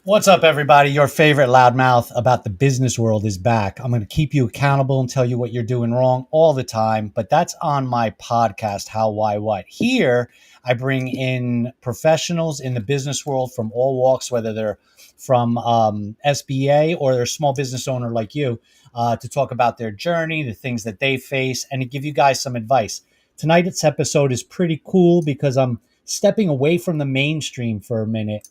What's up, everybody? Your favorite loudmouth about the business world is back. I'm going to keep you accountable and tell you what you're doing wrong all the time, but that's on my podcast, How, Why, What. Here, I bring in professionals in the business world from all walks, whether they're from SBA or they're a small business owner like you, to talk about their journey, the things that they face, and to give you guys some advice. Tonight's episode is pretty cool because I'm stepping away from the mainstream for a minute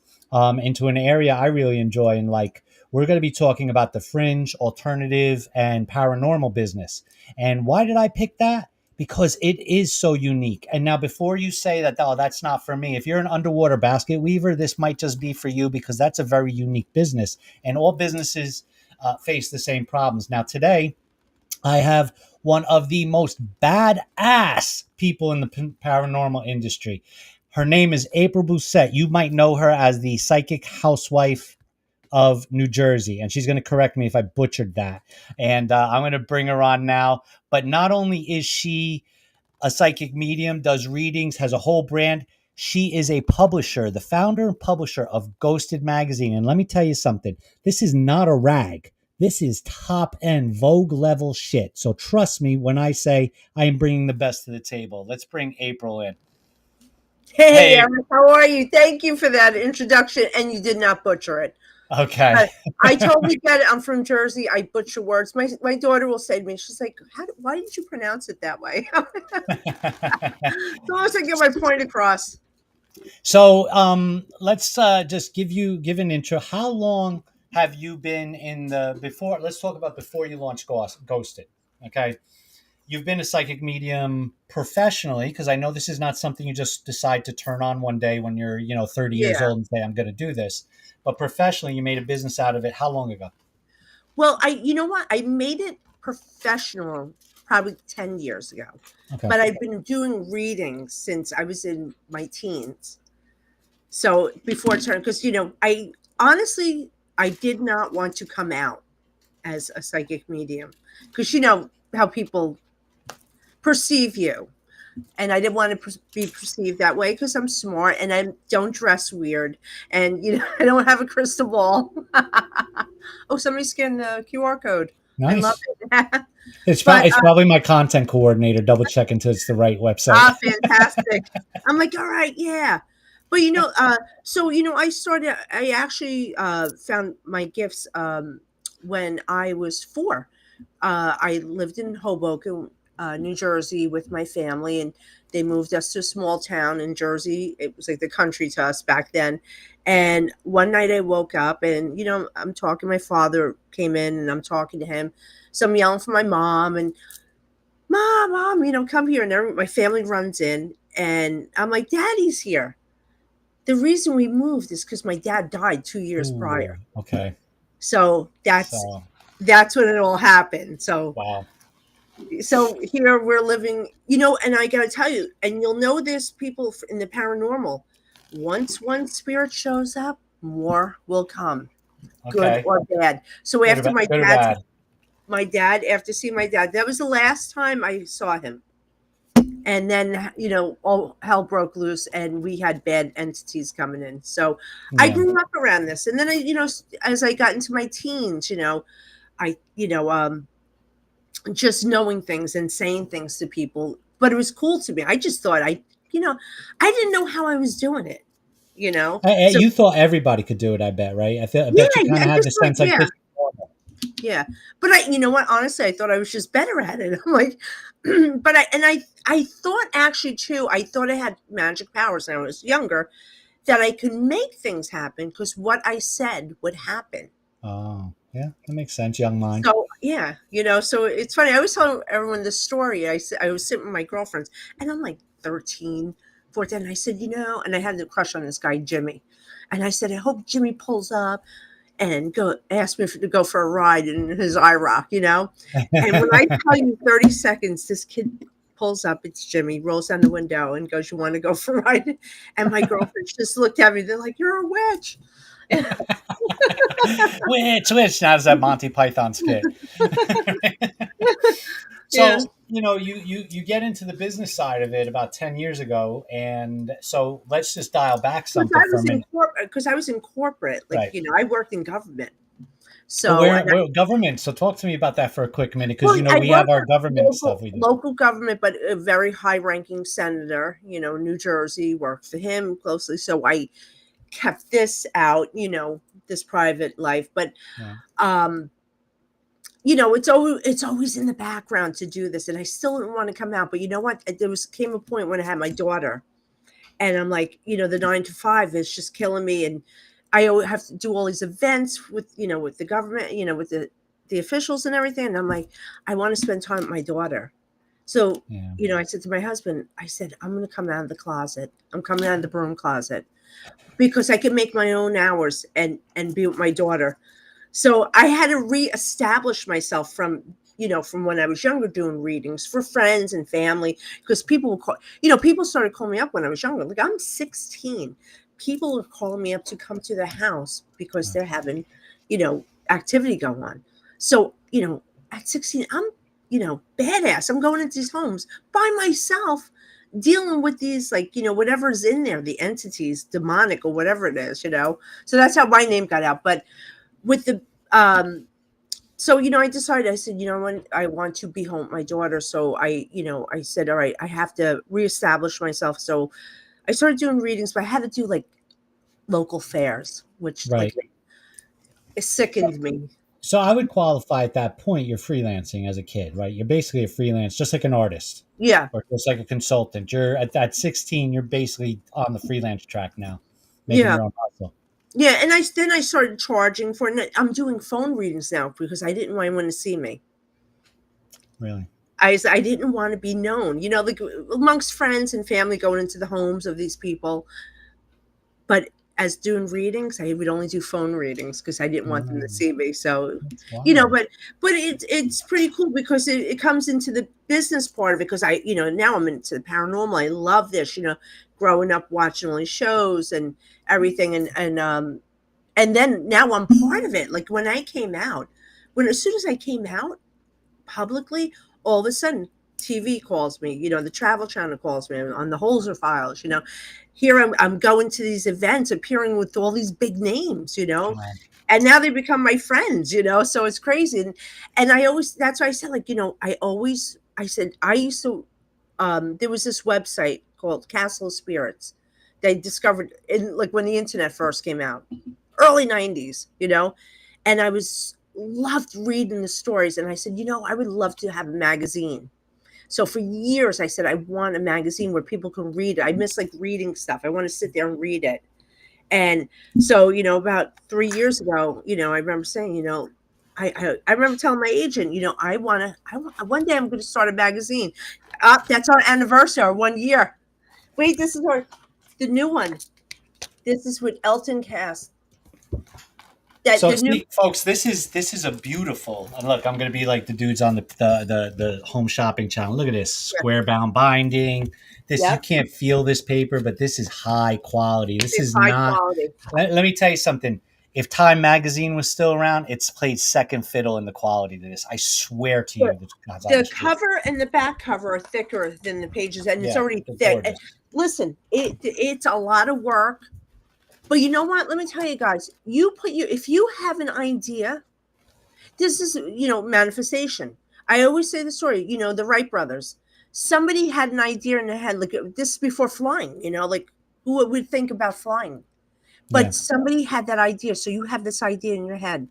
into an area I really enjoy and like. We're going to be talking about the fringe, alternative, and paranormal business. And why did I pick that? Because it is so unique. And now, before you say that, oh, that's not for me, if you're an underwater basket weaver, this might just be for you because that's a very unique business. And all businesses face the same problems. Now, today, I have one of the most badass people in the paranormal industry. Her name is April Busset. You might know her as the psychic housewife of New Jersey, and she's going to correct me if I butchered that. And I'm going to bring her on now. But not only is she a psychic medium, does readings, has a whole brand, she is a publisher, the founder and publisher of Ghosted Magazine. And let me tell you something, this is not a rag. This is top end Vogue level shit. So trust me when I say I am bringing the best to the table. Let's bring April in. Hey, Hey, Eric, how are you? Thank you for that introduction, and you did not butcher it. okay. I totally get it. I'm from Jersey. I butcher words. My daughter will say to me, she's like, why didn't you pronounce it that way? As long as I get my point across. So let's just give an intro. How long have you been in the before? Let's talk about before you launched Ghosted. Okay, you've been a psychic medium professionally because I know this is not something you just decide to turn on one day when you're 30 years Yeah. old and say I'm going to do this. But professionally, you made a business out of it. How long ago? Well, you know what? I made it professional probably 10 years ago, Okay. but I've been doing readings since I was in my teens. So before turn, because I honestly I did not want to come out as a psychic medium because you know how people perceive you, and I didn't want to be perceived that way because I'm smart and I don't dress weird, and I don't have a crystal ball. Oh, somebody scanned the QR code. I love Nice. it. It's But probably my content coordinator double check until it's the right website. fantastic. I'm like, all right, yeah. But so I actually found my gifts when I was 4. I lived in Hoboken, New Jersey with my family, and they moved us to a small town in Jersey. It was like the country to us back then. And one night I woke up and, I'm talking, my father came in and I'm talking to him. So I'm yelling for my mom and mom, come here. And my family runs in and I'm like, Daddy's here. The reason we moved is because my dad died 2 years Ooh, prior. okay. So So, that's when it all happened. wow. So here we're living, and I got to tell you, and you'll know this, people in the paranormal, once one spirit shows up, more will come, good Okay. or bad. So Good or after bad? Good or bad? after seeing my dad, that was the last time I saw him. And then, all hell broke loose and we had bad entities coming in. So I Yeah. grew up around this. And then as I got into my teens, I, just knowing things and saying things to people, but it was cool to me. I just thought I didn't know how I was doing it, So You thought everybody could do it, I bet, right? I yeah, bet you kind I of had the just thought, sense like yeah, this is normal. yeah. But you know what? Honestly, I thought I was just better at it. I'm like, but I thought actually too. I thought I had magic powers when I was younger, that I could make things happen because what I said would happen. Oh, yeah, that makes sense. Young mind. So yeah, so it's funny. I always tell everyone this story. I was sitting with my girlfriends, and I'm like 13, 14. And I said, and I had a crush on this guy Jimmy, and I said, I hope Jimmy pulls up and ask me to go for a ride in his IROC, And when I tell you 30 seconds, this kid pulls up. It's Jimmy, rolls down the window, and goes, "You want to go for a ride?" And my girlfriends just looked at me. They're like, "You're a witch." Which now is that Monty Python skit. Yeah. So you get into the business side of it about 10 years ago, and so let's just dial back something for a minute. Because I was in corporate, like, Right. I worked in government. Well, So, and where government, so talk to me about that for a quick minute, because well, I we have worked our for government stuff we do. local government, but a very high-ranking senator, New Jersey, worked for him closely. So I kept this out, this private life. But Right. um, it's always in the background to do this, and I still didn't want to come out. But you know what? There came a point when I had my daughter, and I'm like, the 9 to 5 is just killing me, and I have to do all these events with with the government, with the officials and everything, and I'm like, I want to spend time with my daughter. So, Yeah. I said to my husband, I said, I'm going to come out of the closet. I'm coming out of the broom closet because I can make my own hours and be with my daughter. So I had to reestablish myself from when I was younger, doing readings for friends and family, because people will call, people started calling me up when I was younger. Like, I'm 16. People are calling me up to come to their house because they're having, activity going on. So, at 16, I'm, badass. I'm going into these homes by myself, dealing with these, like, whatever's in there, the entities, demonic or whatever it is. So that's how my name got out. But with the so I decided, I said, when I want to be home with my daughter, so I said, all right, I have to reestablish myself. So I started doing readings, but I had to do like local fairs, which, like, Right. it sickened me. So I would qualify at that point you're freelancing as a kid, right? You're basically a freelance, just like an artist Yeah, or just like a consultant. You're at that 16, you're basically on the freelance track now, making yeah, your own hustle. yeah. And I started charging for it. I'm doing phone readings now because I didn't want anyone to see me. Really? I didn't want to be known, like amongst friends and family, going into the homes of these people. But as doing readings, I would only do phone readings because I didn't want them to Mm, see me. So, that's wild. but it's pretty cool because it comes into the business part of it, because now I'm into the paranormal. I love this, growing up watching all these shows and everything, and then now I'm part of it. Like, when I came out, when as soon as I came out publicly, all of a sudden TV calls me, the Travel Channel calls me on the Holzer Files. Here I'm going to these events, appearing with all these big names, God. and now they become my friends, so it's crazy. And I always, that's why I said, like, I said, I used to, there was this website called Castle of Spirits. They discovered in, like, when the internet first came out, early 90s, and I was loved reading the stories. And I said, I would love to have a magazine. So for years, I said, I want a magazine where people can read it. I miss, like, reading stuff. I want to sit there and read it. And so, about 3 years ago, I remember saying, I remember telling my agent, one day I'm going to start a magazine. That's our anniversary, our 1 year. Wait, this is the new one. This is with Elton Cast. That So the new see, folks, this is a beautiful. And look, I'm gonna be like the dudes on the home shopping channel. Look at this square bound binding. This, you Yep, can't feel this paper, but this is high quality. This it's is high not. quality. Let me tell you something. If Time Magazine was still around, it's played second fiddle in the quality to this. I swear to The, you, that's God's the honest truth. cover and the back cover are thicker than the pages, and it's Yeah, already they're thick. And gorgeous. listen, it's a lot of work. But you know what? Let me tell you guys, if you have an idea, this is, manifestation. I always say the story, the Wright brothers. Somebody had an idea in their head, like, this is before flying, like, who would think about flying? Yeah. But somebody had that idea. So you have this idea in your head.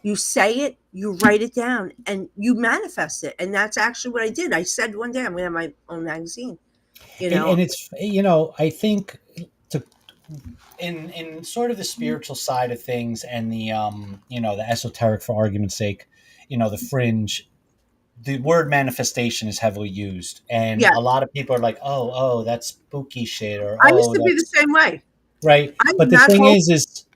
You say it, you write it down, and you manifest it. And that's actually what I did. I said one day I'm gonna have my own magazine, you know. And it's, I think to in sort of the spiritual side of things, and the the esoteric, for argument's sake, the fringe, the word manifestation is heavily used, and Yeah. a lot of people are like, oh, that's spooky shit, or I used oh, to be the that's same way. right. I But did the not thing hold is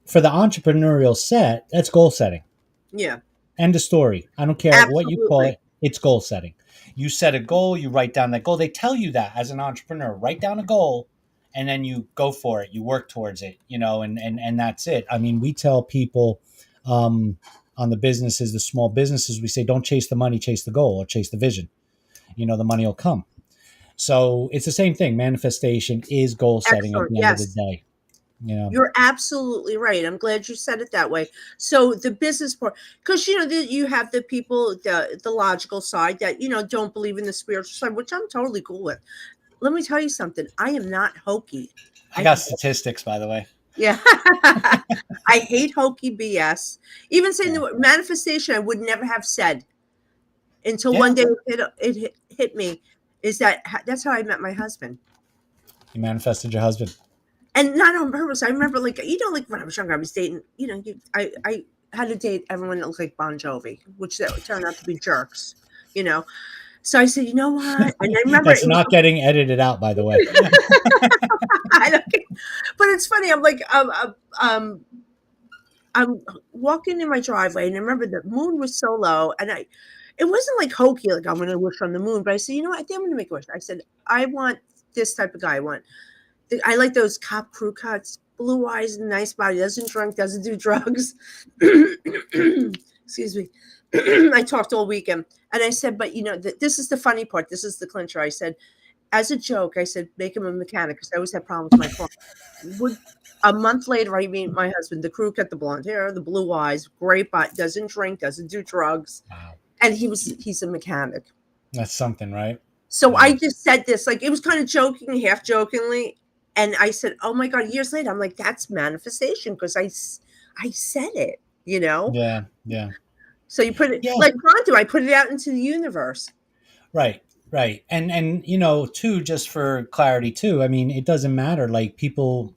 for the entrepreneurial set, that's goal setting. yeah, End of story. I don't care what you call absolutely. it. It's goal setting. You set a goal, you write down that goal. They tell you that as an entrepreneur, write down a goal, and then you go for it. You work towards it, and that's it. I mean, we tell people on the businesses, the small businesses, we say, don't chase the money, chase the goal, or chase the vision. the money will come. So it's the same thing. Manifestation is goal setting at Excellent. the end of the Yes. day. You're absolutely right. I'm glad you said it that way. So the business part, because you have the people, the logical side that don't believe in the spiritual side, which I'm totally cool with. Let me tell you something. I am not hokey. I I got statistics, by the way. Yeah. I hate hokey BS. Even saying Yeah. the word manifestation, I would never have said until Yeah. one day it hit me. That's how I met my husband. You manifested your husband. And not on purpose. I remember, like, like when I was younger, I was dating, I had to date everyone that looked like Bon Jovi, which that turned out to be jerks, you know. So I said, you know what? And I remember That's it was not getting edited out, by the way. I don't care. But it's funny. I'm like, I'm walking in my driveway, and I remember the moon was so low, and it wasn't like hokey, like I'm going to wish on the moon. But I said, you know what? I think I'm going to make a wish. I said, I want this type of guy. I like those cop crew cuts, blue eyes, and nice body. Doesn't drink, doesn't do drugs. Excuse me. I talked all weekend, and I said, but this is the funny part. This is the clincher. I said, as a joke, I said, make him a mechanic because I always had problems with my car. Would A month later, I meet my husband, the crew cut, the blonde hair, the blue eyes, great body, doesn't drink, doesn't do drugs, Wow. and he's a mechanic. That's something, right? So Yeah. I just said this, like, it was kind of joking, half jokingly, and I said, "Oh my god!" Years later, I'm like, "That's manifestation," because I said it, Yeah. Yeah. So you put it Yeah. like quantum. I put it out into the universe. Right. Right. And too, just for clarity too, I mean, it doesn't matter. Like people,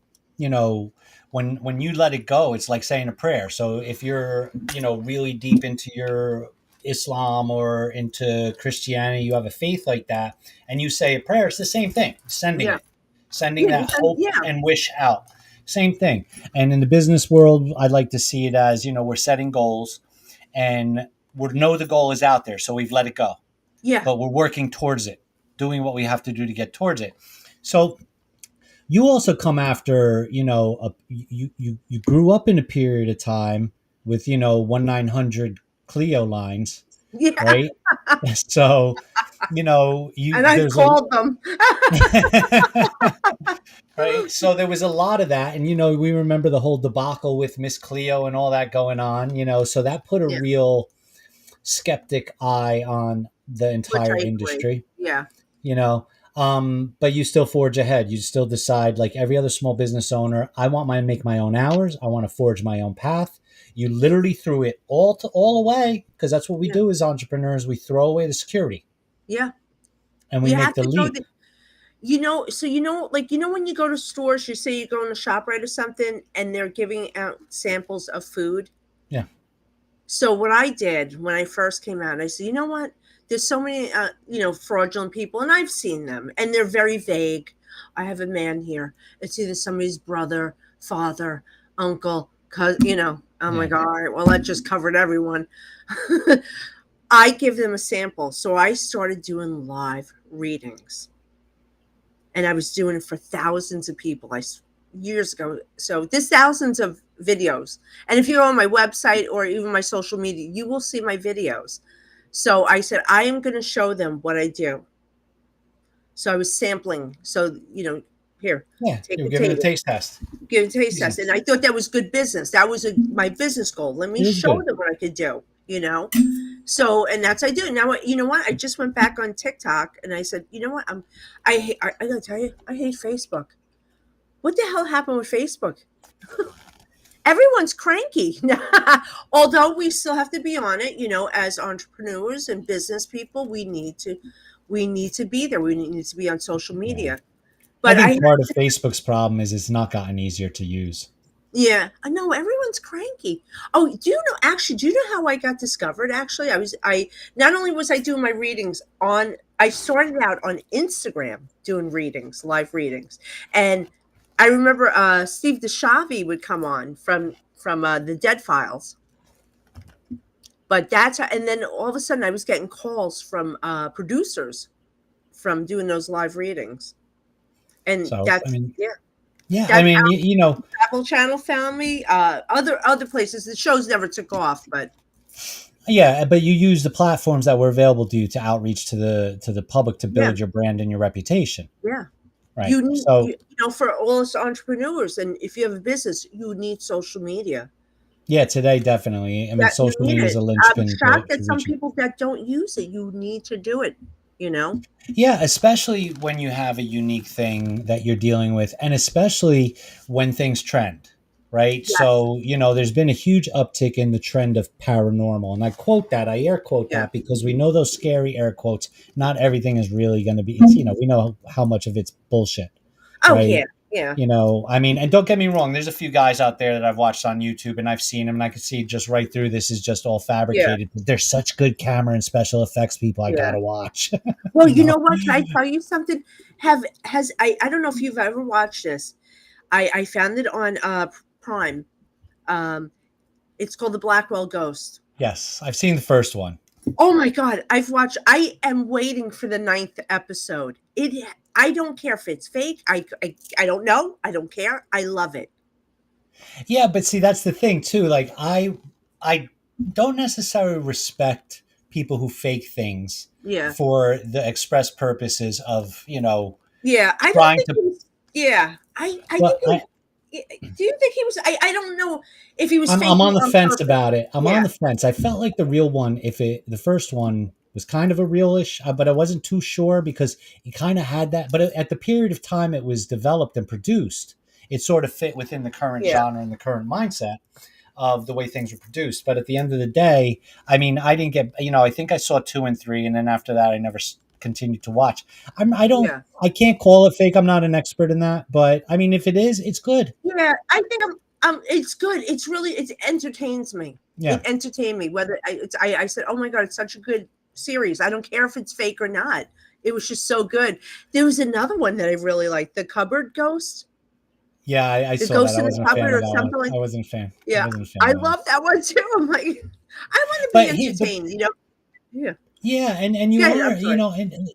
when you let it go, it's like saying a prayer. So if you're, really deep into your Islam or into Christianity, you have a faith like that, and you say a prayer, it's the same thing. Sending Yeah, it, sending yeah, that hope yeah, and wish out. Same thing. And in the business world, I'd like to see it as, we're setting goals and we know the goal is out there. So we've let it go, yeah, but we're working towards it, doing what we have to do to get towards it. So you also come after, you grew up in a period of time with, 1-900 Clio lines, yeah. right? So, you And I there's a called them. right. So there was a lot of that, and we remember the whole debacle with Miss Cleo and all that going on. So that put a Yeah, real skeptic eye on the which entire I agree. industry. Yeah, you know but you still forge ahead. You still decide, like every other small business owner, I want my make my own hours, I want to forge my own path. You literally threw it all away, because that's what we yeah, do as entrepreneurs. We throw away the security yeah. and we You make have the to go leap. so like when you go to stores, you say you go in a shop right or something, and they're giving out samples of food. Yeah. So what I did when I first came out, I said, you know what? There's so many fraudulent people, and I've seen them, and they're very vague. I have a man here. It's either somebody's brother, father, uncle, cousin. I'm Yeah. like, all right, well, that just covered everyone. I give them a sample, so I started doing live readings, and I was doing it for thousands of people. Years ago. So there's thousands of videos, and if you go on my website or even my social media, you will see my videos. So I said I am going to show them what I do. So I was sampling. So here, Yeah, take you're a giving a taste, taste test. give a taste Easy. test, and I thought that was good business. That was my business goal. Let me It is show good. them what I could do. So, and that's what I do. Now, you know what? I just went back on TikTok and I said, you know what? I gotta tell you, I hate Facebook. What the hell happened with Facebook? Everyone's cranky. Although we still have to be on it, as entrepreneurs and business people, we need to be there. We need to be on social Yeah. media. I But think part of Facebook's problem is it's not gotten easier to use. yeah, I know everyone's cranky. Oh, do you know how I got discovered? Actually, I not only was I doing my readings I started out on Instagram doing readings, live readings. And I remember Steve DeShavi would come on from the Dead Files. But and then all of a sudden I was getting calls from producers from doing those live readings. And So, I that's mean, yeah, yeah, I that's mean, Travel Channel found me. Other places. The shows never took off, but Yeah, but you use the platforms that were available to you to outreach to the public to Yeah, build your brand and your reputation, yeah. right? So For all us entrepreneurs, and if you have a business, you need social media. yeah, today definitely. I mean, Yeah, you social need media is it. a I'm linchpin shocked to at some reaching. people that don't use it. You need to do it, you know? Yeah, especially when you have a unique thing that you're dealing with, and especially when things trend, right? Yes. So, there's been a huge uptick in the trend of paranormal. And I air quote Yeah. that because we know those scary air quotes, not everything is really going to be, it's, we know how much of it's bullshit, Oh, right? yeah. Yeah. I mean, and don't get me wrong, there's a few guys out there that I've watched on YouTube and I've seen them and I can see just right through this is just all Yeah. fabricated. But they're such good camera and special effects people I Yeah. gotta watch. Well, you you know? know what? Can I tell you something? I don't know if you've ever watched this. I found it on Prime. Um, it's called The Blackwell Ghost. Yes, I've seen the first one. Oh my god, I am waiting for the ninth episode. I don't care if it's fake. I don't know. I don't care. I love it. Yeah, but see, that's the thing too. Like, I don't necessarily respect people who fake things Yeah. for the express purposes of Yeah, I don't trying think to. he was. Yeah, I think Well, it was. Do you think he was? I don't know if he was I'm faking on the on fence purpose. about it. I'm on Yeah, the fence. I felt like the real one, the first one was kind of a realish, but I wasn't too sure because it kind of had that. But at the period of time it was developed and produced, it sort of fit within the current yeah, genre and the current mindset of the way things were produced. But at the end of the day, I mean, I didn't get, I think I saw two and three, and then after that, I never continued to watch. I don't, yeah, I can't call it fake. I'm not an expert in that, but I mean, if it is, it's good. yeah. I think it's good. It's really it entertains me. It Yeah. entertained me. Whether I said, oh my god, it's such a good series. I don't care if it's fake or not. It was just so good. There was another one that I really liked, The Cupboard Ghost, Yeah, I The saw that. Ghost I in the wasn't a fan Cupboard, of or that one. something like. I wasn't a fan. I Yeah, wasn't a fan I of that one. love that one too. I'm like, I want to be But he, but entertained. You know. Yeah. yeah, and you Yeah. are, I'm sorry. and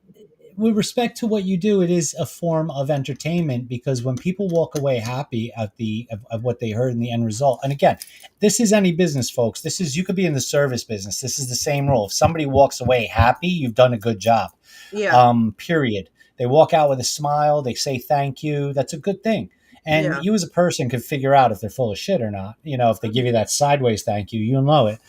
with respect to what you do, it is a form of entertainment because when people walk away happy at of what they heard in the end result, and again, this is any business, folks. This is you could be in the service business. This is the same rule. If somebody walks away happy, you've done a good job. Yeah. Period. They walk out with a smile. They say thank you. That's a good thing. And Yeah. you as a person could figure out if they're full of shit or not. If they give you that sideways thank you, you'll know it.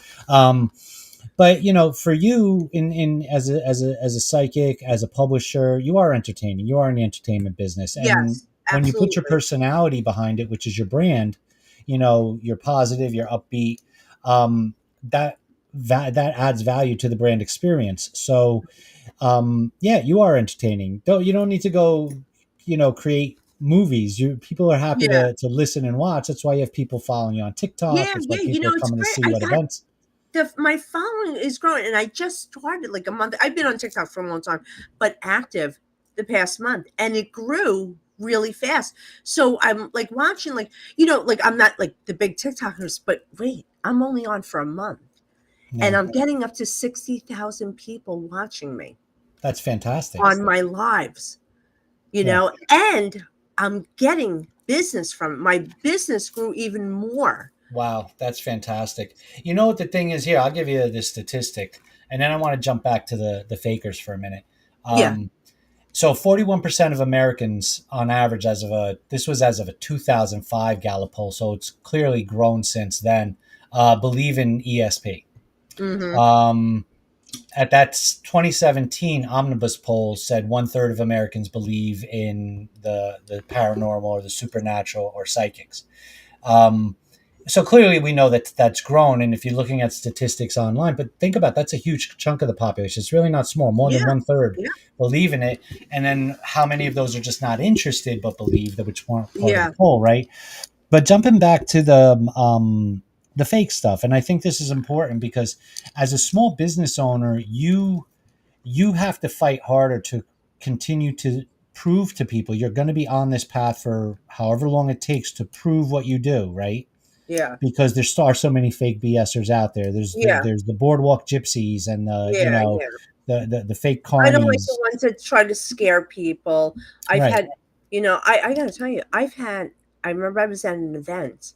But for you in as a psychic, as a publisher, you are entertaining, you are in the entertainment business, and Yes. when you put your Absolutely. personality behind it, which is your brand, you're positive, you're upbeat, um that that adds value to the brand experience. So yeah, you are entertaining. You don't need to go create movies. People are happy Yeah. to listen and watch. That's why you have people following you on TikTok. Yeah. It's why Yeah. people are It's coming to great. see I what got events. my following is growing, and I just started like a month. I've been on TikTok for a long time, but active the past month, and it grew really fast. So I'm like watching, like like I'm not like the big TikTokers, but wait, I'm only on for a month, and Yeah. I'm getting up to 60,000 people watching me That's fantastic. on my lives. Yeah. And I'm getting business from it. My business grew even more. Wow, that's fantastic. You know what the thing is here? I'll give you this statistic, and then I want to jump back to the fakers for a minute. Yeah. So 41% of Americans on average this was as of a 2005 Gallup poll, so it's clearly grown since then, believe in ESP. Hmm. Um, at that 2017 omnibus poll said one third of Americans believe in the paranormal or the supernatural or psychics. Um, so clearly we know that that's grown. And if you're looking at statistics online, but think about that's a huge chunk of the population. It's really not small. More than Yeah. one third Yeah. believe in it. And then how many of those are just not interested but believe that which weren't part of the Yeah. poll, right? But jumping back to the fake stuff, and I think this is important because as a small business owner, you have to fight harder to continue to prove to people you're going to be on this path for however long it takes to prove what you do, right? Yeah. Because are so many fake BSers out there. Yeah. There's the boardwalk gypsies and Yeah. Yeah. the fake I don't like the carnies, ones that try to scare people. I've right? had, I gotta tell you, I remember I was at an event,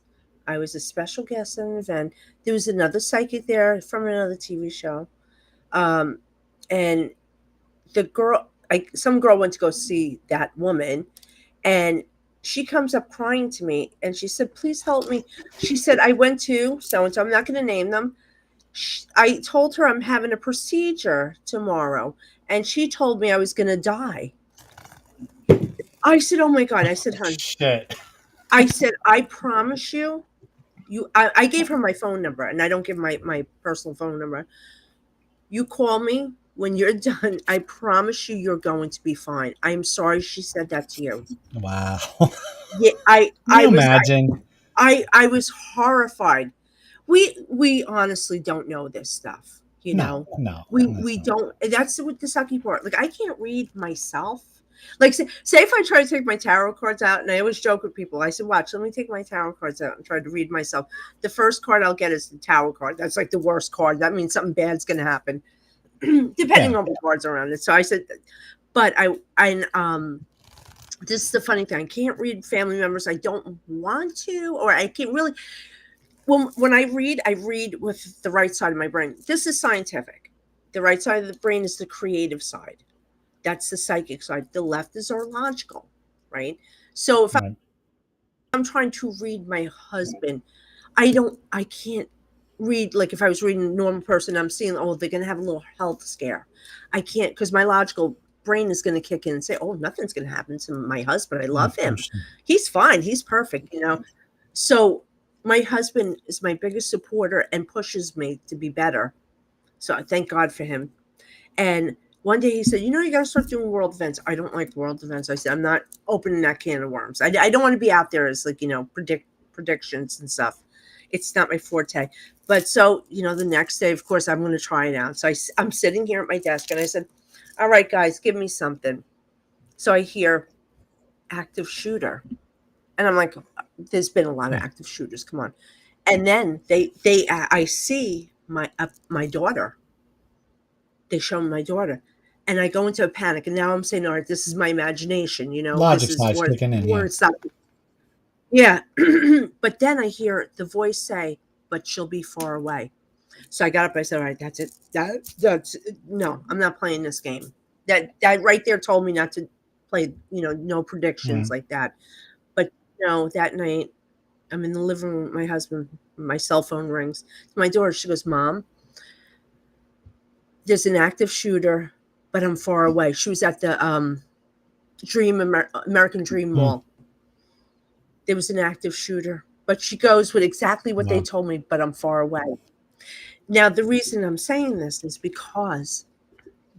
I was a special guest at an event. There was another psychic there from another TV show. Um, and the girl, some girl went to go see that woman, and she comes up crying to me, and she said, "Please help me." She said, "I went to so and so. I'm not going to name them. I told her I'm having a procedure tomorrow, and she told me I was going to die." I said, "Oh my god!" I said, "Hun," Shit. I said, "I promise you." I gave her my phone number, and I don't give my personal phone number. You call me when you're done. I promise you, you're going to be fine. I'm sorry she said that to you. Wow. Yeah, Can you imagine? I was horrified. We honestly don't know this stuff, you No, know. no, We that's not. don't. That's what the sucky part. Like I can't read myself. Like say if I try to take my tarot cards out, and I always joke with people. I said, "Watch, let me take my tarot cards out and try to read myself." The first card I'll get is the tarot card. That's like the worst card. That means something bad's going to happen, Yeah. depending on what cards are around it. So I said, but I this is the funny thing. I can't read family members. I don't want to, or I can't really. When I read with the right side of my brain. This is scientific. The right side of the brain is the creative side. That's the psychic side. The left is our logical, right? So if Right. I'm trying to read my husband, I can't read like if I was reading a normal person, I'm seeing, oh, they're gonna have a little health scare. I can't because my logical brain is gonna kick in and say, oh, nothing's gonna happen to my husband. I love him. Interesting. He's fine, he's perfect, you know. So my husband is my biggest supporter and pushes me to be better. So I thank God for him. And one day he said, you got to start doing world events. I don't like world events. I said, I'm not opening that can of worms. I don't want to be out there as like, predictions and stuff. It's not my forte. But so, the next day, of course, I'm going to try it out. So I'm sitting here at my desk and I said, all right, guys, give me something. So I hear active shooter. And I'm like, there's been a lot of Yeah. active shooters. Come on. And then I see my daughter. They show me my daughter, and I go into a panic. And now I'm saying, all right, this is my imagination. This Logic is side's kicking in. where Yeah. it's not. Yeah. But then I hear the voice say, "But she'll be far away." So I got up. I said, "All right, that's it. That's no. I'm not playing this game." That right there told me not to play. No predictions Right. like that. But that night I'm in the living room with my husband. My cell phone rings. My daughter. She goes, "Mom, there's an active shooter, but I'm far away." She was at the American Dream Hmm. Mall. There was an active shooter, but she goes with exactly what they Wow. told me, but I'm far away. Now, the reason I'm saying this is because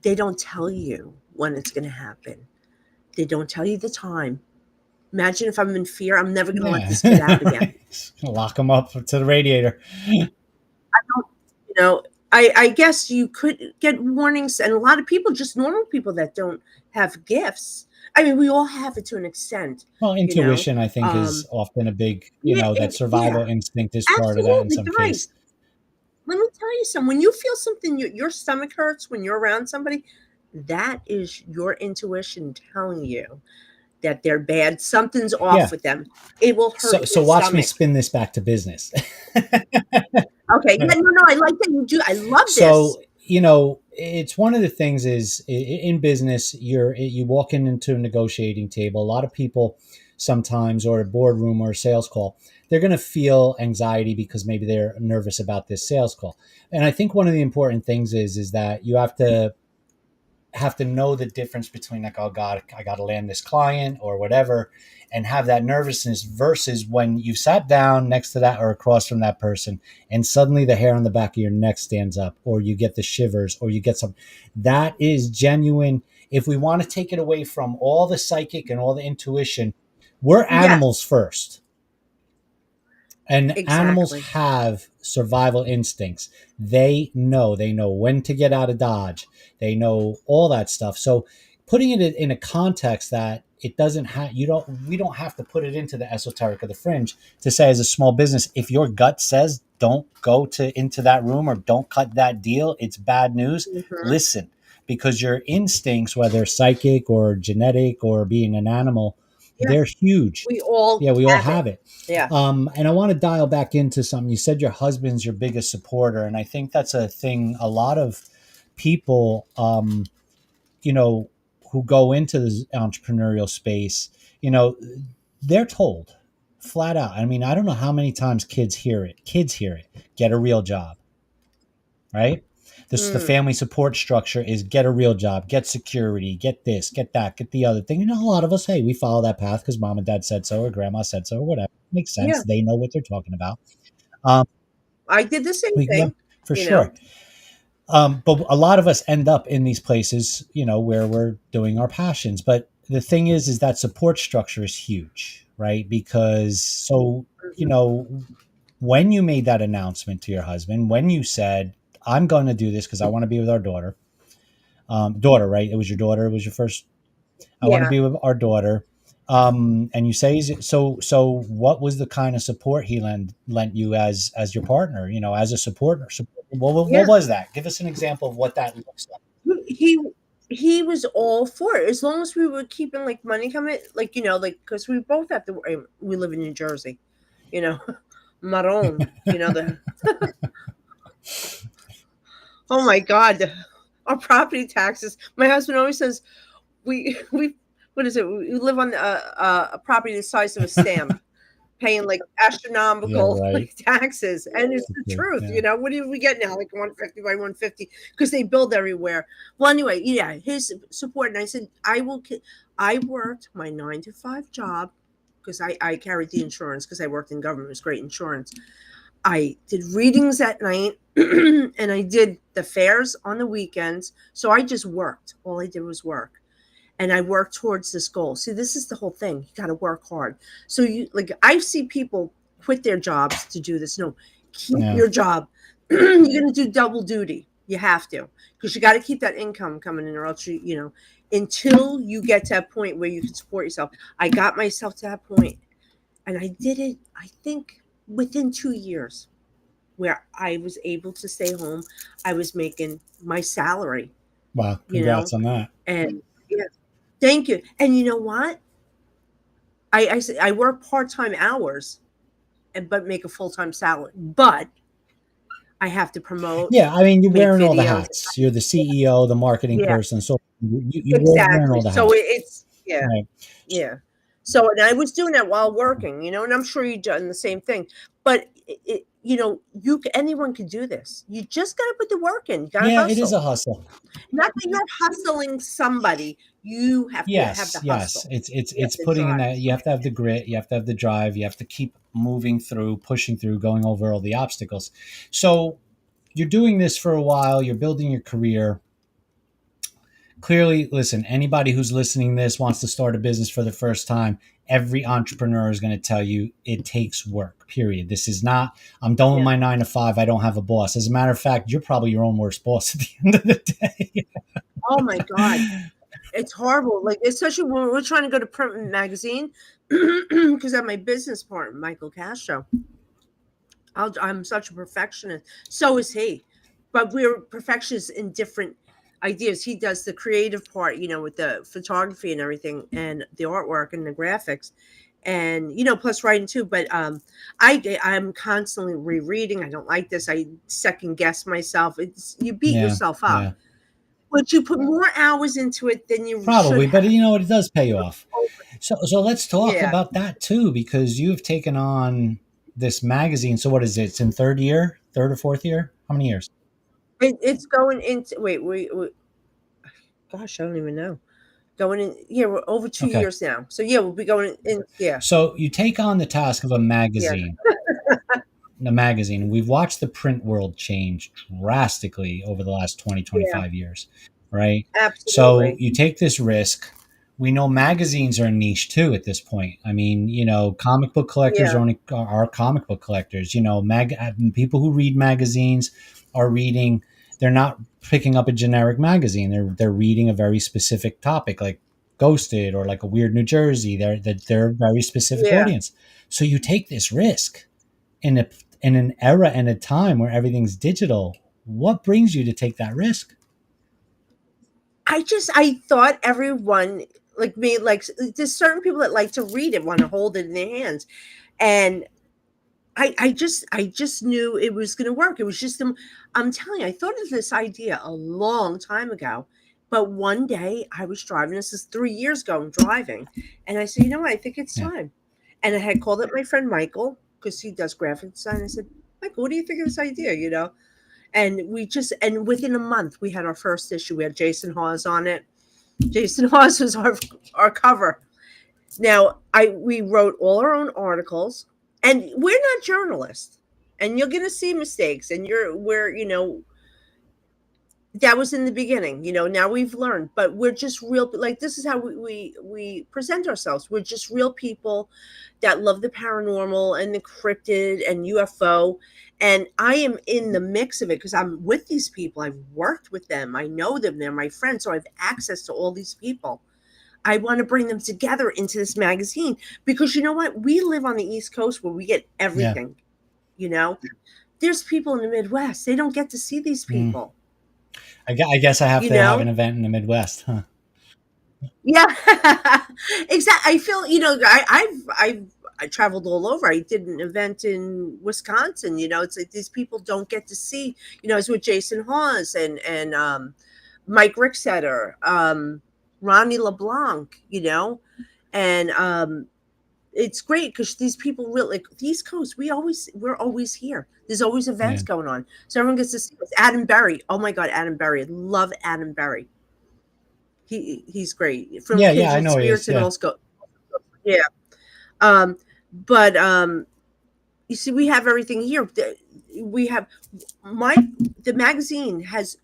they don't tell you when it's going to happen. They don't tell you the time. Imagine if I'm in fear, I'm never going to let Yeah. this kid out again. Lock them up to the radiator. I don't, you know, I guess you could get warnings, and a lot of people, just normal people that don't have gifts. I mean, we all have it to an extent, Well, you know. intuition, I think, is Um, often a big, yeah, that yeah, survival instinct is part of that in absolutely, some case. guys. Let me tell you something. When you feel something, your stomach hurts when you're around somebody. That is your intuition telling you that they're bad. Something's off Yeah. with them. It will hurt So your watch me stomach. spin this back to business. Okay. Yeah, no. I like that you do. I love this. So it's one of the things is in business you walk into a negotiating table. A lot of people sometimes, or a boardroom or a sales call, they're going to feel anxiety because maybe they're nervous about this sales call. And I think one of the important things is that you have to know the difference between, like, oh god, I got to land this client or whatever, and have that nervousness versus when you sat down next to that or across from that person and suddenly the hair on the back of your neck stands up, or you get the shivers, or you get some. That is genuine. If we want to take it away from all the psychic and all the intuition, we're Yes, animals first, and animals exactly. have survival instincts. They know when to get out of dodge. They know all that stuff. So putting it in a context that it doesn't have, we don't have to put it into the esoteric or the fringe to say, as a small business, if your gut says don't go into that room or don't cut that deal, it's bad news. Mhm. Listen, because your instincts, whether psychic or genetic or being an animal, Yeah, They're huge. we all Yeah, we all have it. have it. Yeah. And I want to dial back into something. You said your husband's your biggest supporter, and I think that's a thing. A lot of people, you know, who go into the entrepreneurial space, you know, they're told flat out. I mean, I don't know how many times kids hear it. Kids hear it. Get a real job, right? This the Mm. family support structure is get a real job, get security, get this, get that, get the other thing. You know, a lot of us, hey, we follow that path because mom and dad said so or grandma said so or whatever. Makes sense. Yeah. They know what they're talking about. Um, I did the same yeah, thing, for you know? sure. But a lot of us end up in these places, you know, where we're doing our passions. But the thing is that support structure is huge, right? Because so, you Mhm. know, when you made that announcement to your husband, when you said, I'm going to do this because I want to be with our daughter, daughter, right? It was your daughter. It was your first. I want to Yeah. be with our daughter. And you say, so, so what was the kind of support he lent you as your partner, you know, as a supporter? What Yeah. was that? Give us an example of what that looks like. He he was all for it as long as we were keeping like money coming, like like because we both have to. We live in New Jersey, you know, Maroon, the oh my God, our property taxes. My husband always says we what is it? We live on a property the size of a stamp, paying like Yeah, astronomical right. like taxes, and it's the Okay, truth. yeah. What do we get now? Like 150 by 150 because they build everywhere. Well, anyway, yeah, his support, and I said I will. I worked my 9 to 5 job because I carried the insurance because I worked in government. It was great insurance. I did readings at night and I did the fairs on the weekends. So I just worked. All I did was work. And I worked towards this goal. See, this is the whole thing. You got to work hard. So you like I see people quit their jobs to do this. No, keep Yeah. your job. You're going to do double duty. You have to because you got to keep that income coming in or else until you get to that point where you can support yourself. I got myself to that point and I did it, I think, within 2 years where I was able to stay home. I was making my salary, Wow. you know, Congrats on that. and yeah, thank you. And you know what? I work part time hours, and but make a full time salary. But I have to promote, Yeah. I mean, you're make wearing all the videos. hats. You're the CEO, the marketing Yeah, person. So you're wearing exactly. all the So hats. it's yeah, Right. yeah. So and I was doing that while working, and I'm sure you've done the same thing. But anyone can do this. You just got to put the work in. You got to Yeah, it is hustle. a hustle. Not that you're hustling somebody. You have to have Yes, the yes. hustle. You have It's to putting in drive. that you have to have the grit, you have to have the drive, you have to keep moving through, pushing through, going over all the obstacles. So you're doing this for a while, you're building your career. Clearly, listen, anybody who's listening to this wants to start a business for the first time, every entrepreneur is going to tell you it takes work. Period. This is not I'm done with Yeah. my 9 to 5, I don't have a boss. As a matter of fact, you're probably your own worst boss at the end of the day. Oh my God. It's horrible. Like, especially when we're trying to go to print magazine, because I have my business partner, Michael Castro. I'm such a perfectionist. So is he. But we're perfectionists in different ideas. He does the creative part, with the photography and everything, and the artwork and the graphics, and plus writing too. But I'm constantly rereading. I don't like this. I second guess myself. It's you beat Yeah, yourself up, yeah. but you put more hours into it than you should Probably, but have. you know what? It does pay off. So let's talk Yeah, about that too, because you've taken on this magazine. So what is it? It's in third year, third or fourth year? How many years? it's going into wait, gosh, I don't even know. Going in, yeah, we're over two Okay. years now. So yeah, we'll be going in. Yeah, So you take on the task of yeah, a magazine. We've watched the print world change drastically over the last 20, yeah, 25 years, right? So absolutely. you take this risk. We know magazines are a niche too at this point. I mean, you know, comic book collectors Yeah, are comic book collectors. You know, people who read magazines are reading. They're not picking up a generic magazine. They're reading a very specific topic, like Ghosted or like a Weird New Jersey. They're a very specific yeah. audience. So you take this risk in in an era and a time where everything's digital. What brings you to take that risk? I thought everyone. like me, like there's certain people that like to read it, want to hold it in their hands, and I just knew it was going to work. It was just I'm telling you, I thought of this idea a long time ago, but one day I was driving. This is 3 years ago. I'm driving, and I said, you know what? I think it's Yeah. time. And I had called up my friend Michael because he does graphic design. I said, Michael, what do you think of this idea? And and within a month we had our first issue. We had Jason Hawes on it. Jason Hawes was our cover. Now, I we wrote all our own articles, and we're not journalists. And you're going to see mistakes, and we're that was in the beginning. Now we've learned, but we're just real. Like this is how we present ourselves. We're just real people that love the paranormal and the cryptid and UFO. And I am in the mix of it because I'm with these people. I've worked with them. I know them. They're my friends. So I have access to all these people. I want to bring them together into this magazine because you know what? We live on the East Coast where we get Yeah. everything. You know, there's people in the Midwest. They don't get to see these Mm. people. I guess I have You to have an know, event in the Midwest, huh? yeah, exactly. I feel I traveled all over. I did an event in Wisconsin. It's like these people don't get to see. It's with Jason Hawes and Mike Ricksetter, Ronnie LeBlanc. And it's great because these people really like the East Coast. We're always here. There's always events Yeah. going on, so everyone gets to see us. Adam Berry. Oh my God, Adam Berry. I love Adam Berry. He's great from Yeah, yeah, I Kindred know he is. Spirits and Yeah. also yeah. Um, but you see, we have everything here. We have my the magazine has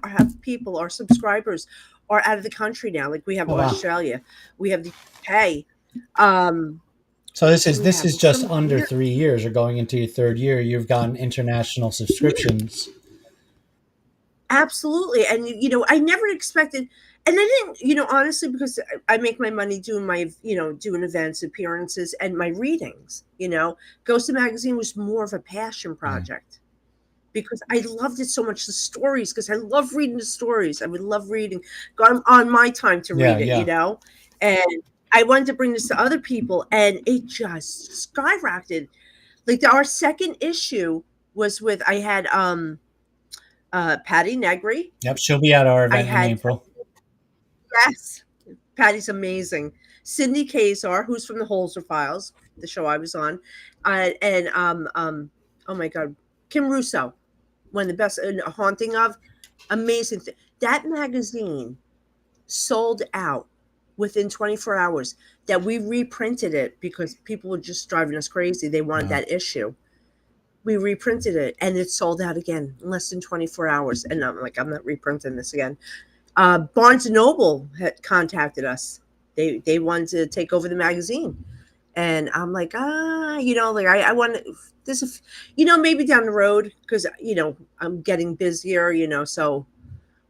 have people. Our subscribers are out of the country now. Like we have Oh wow. Australia, we have the UK. Um, So this is we this have is just some under weird. 3 years, or going into your third year. You've gotten international Yeah, subscriptions. absolutely. And I never expected, and I didn't, honestly, because I make my money doing doing events, appearances, and my readings. Ghost Magazine was more of a passion Yeah. project because I loved it so much. The stories, because I love reading the stories. I would love reading. Gone on my time to Yeah, read it, yeah. and I wanted to bring this to other people, and it just skyrocketed. Like our second issue was with I had Patty Negri. Yep. She'll be at our I event in had April. yes, Patty's amazing. Cindy Kazar, who's from the Holzer Files, the show I was on, and oh my God, Kim Russo, one of the best, Haunting of, amazing. That magazine sold out within 24 hours. That we reprinted it because people were just driving us crazy. They wanted Wow. that issue. We reprinted it and it sold out again in less than 24 hours. And I'm like, I'm not reprinting this again. Barnes and Noble had contacted us. They wanted to take over the magazine, and I'm like, like I want this, maybe down the road because I'm getting busier, so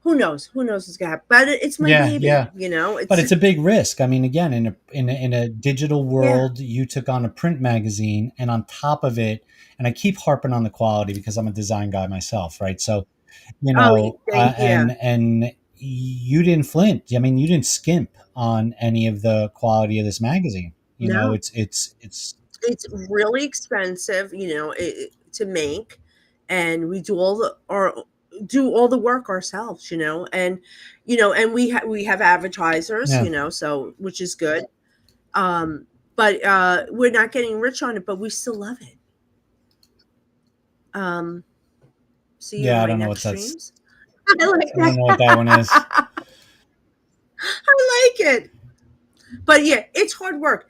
who knows what's gonna happen. But it's my Yeah, baby, yeah. But it's it's a big risk. I mean, again, in a digital yeah. world, you took on a print magazine, and on top of it, and I keep harping on the quality because I'm a design guy myself, right? So Oh, yeah, and you didn't flint. I mean, you didn't skimp on any of the quality of this magazine. no, It's it's really expensive, to make, and we do all the work ourselves, and we have advertisers, yeah, so which is good. But we're not getting rich on it, but we still love it. Um, See you in yeah. I my don't know what next that's. streams. I like I don't know what that one is. that. I like it. But yeah, it's hard work.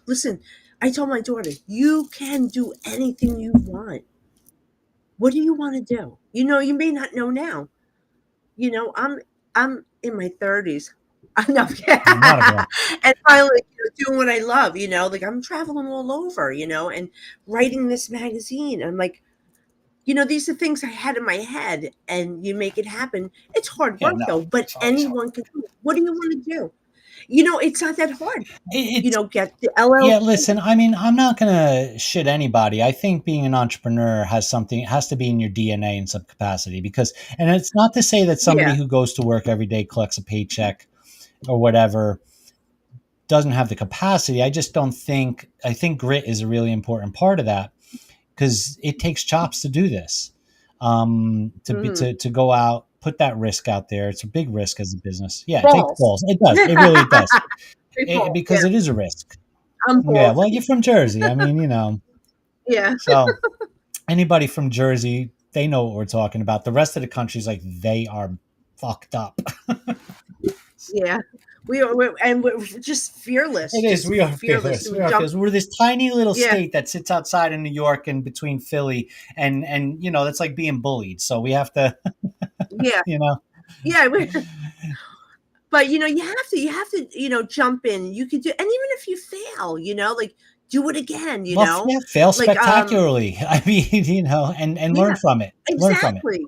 Listen, I told my daughter, you can do anything you want. What do you want to do? You may not know now. I'm in my 30s. I know, I'm not a girl. and finally doing what I love. Like I'm traveling all over. And writing this magazine. I'm like, these are things I had in my head, and you make it happen. It's hard Yeah, work no, though, but it's always hard. anyone can do it. What do you want to do? It's not that hard. It's Get the Yeah, LLC. listen, I mean, I'm not gonna shit anybody. I think being an entrepreneur has to be in your DNA in some capacity and it's not to say that somebody Yeah, who goes to work every day collects a paycheck or whatever. doesn't have the capacity. I just don't think. I think grit is a really important part of that because it takes chops to do this. Mhm. To go out, put that risk out there. It's a big risk as a business. Yeah, it takes Balls. balls. It does. It really does. Big balls, yeah. Because it is a risk. I'm Yeah. Well, ballsy. you're from Jersey. I mean, Yeah. so anybody from Jersey, they know what we're talking about. The rest of the country's like they are fucked up. Yeah. We're just fearless, It is. just We are fearless. fearless. We We are jump. fearless. We're this tiny little Yeah, state that sits outside of New York and between Philly, and that's like being bullied. So we have to, yeah, you know, yeah. But you have to jump in. You could do, and even if you fail, like do it again. well, yeah, fail Like spectacularly. I mean, and learn yeah, from it. Learn from it. exactly.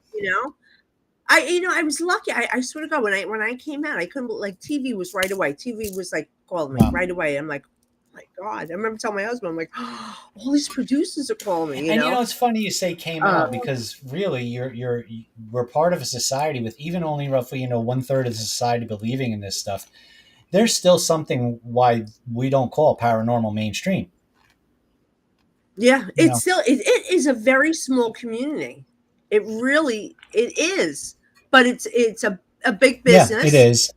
I was lucky. I swear to God, when I came out, I couldn't like TV was right away. TV was like calling me Wow. right away. I'm like, oh my God. I remember telling my husband, I'm like, oh, all these producers are calling me. And it's funny you say came Uh, out because really we're part of a society with even only roughly one third of the society believing in this stuff. There's still something why we don't call paranormal mainstream. yeah, You it's know, still it is a very small community. It is, but it's a big yeah, it business. is.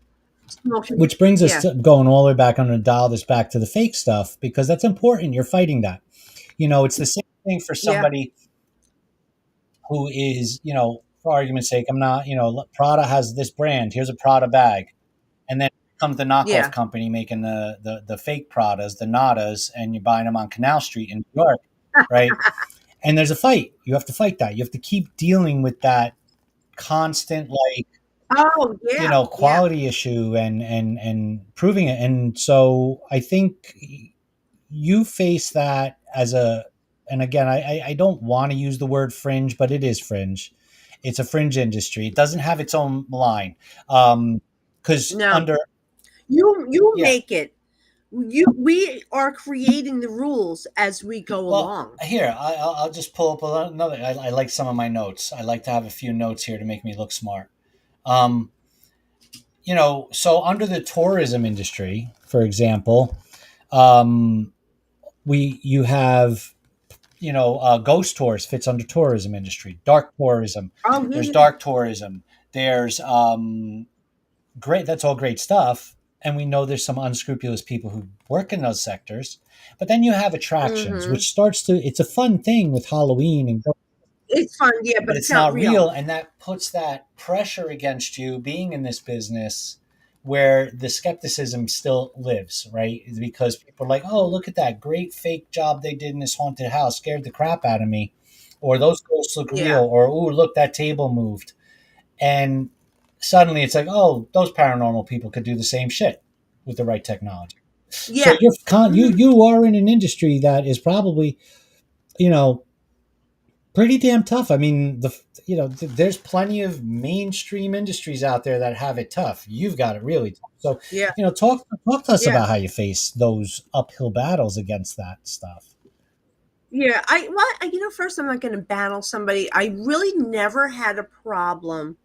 Small community. Which brings us Yeah, to going all the way back. I'm going to dial this back to the fake stuff because that's important. You're fighting that. It's the same thing for yeah, somebody who is, for argument's sake, I'm not, Prada has this brand. Here's a Prada bag, and then comes the knockoff yeah, company making the fake Pradas, the Nadas, and you're buying them on Canal Street in New York, right? And there's a fight. You have to fight that. You have to keep dealing with that constant like oh yeah, yeah, quality issue and proving it. And so I think you face that as a, and again, I don't want to use the word fringe, but it is fringe. It's a fringe industry. It doesn't have its own line. Because no, under, you yeah, make it. We are creating the rules as we go well, along. here, I'll just pull up another. I like some of my notes. I like to have a few notes here to make me look smart. Um, so under the tourism industry, for example, um, you have ghost tours fits under tourism industry. Dark tourism. Oh There's yeah, dark tourism. There's great. That's all great stuff. And we know there's some unscrupulous people who work in those sectors. But then you have attractions, hmm, which starts to. It's a fun thing with Halloween it's fun, yeah, but but it's it's not not real. real, and that puts that pressure against you being in this business where the skepticism still lives, right? Because people are like, oh, look at that great fake job they did in this haunted house, scared the crap out of me, or those ghosts look real, Yeah, or oh, look, that table moved. And suddenly it's like, oh, those paranormal people could do the same shit with the right technology. So yeah, you hmm, you are in an industry that is probably, you know pretty damn tough. I mean, there's plenty of mainstream industries out there that have it tough. You've got it really tough. So, yeah, talk to us yeah. about how you face those uphill battles against that stuff. Yeah, first I'm not going to battle somebody. I really never had a problem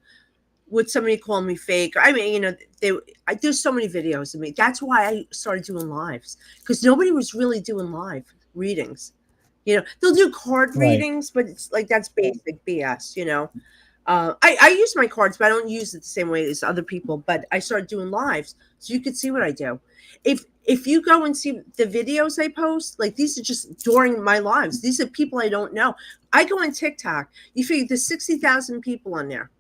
with somebody calling me fake. I mean, there's so many videos of me. That's why I started doing lives because nobody was really doing live readings. They'll do card Right. readings, but it's like that's basic BS. I use my cards, but I don't use it the same way as other people. But I started doing lives, so you could see what I do. If you go and see the videos I post, like these are just during my lives. These are people I don't know. I go on TikTok. You figure there's 60,000 people on there.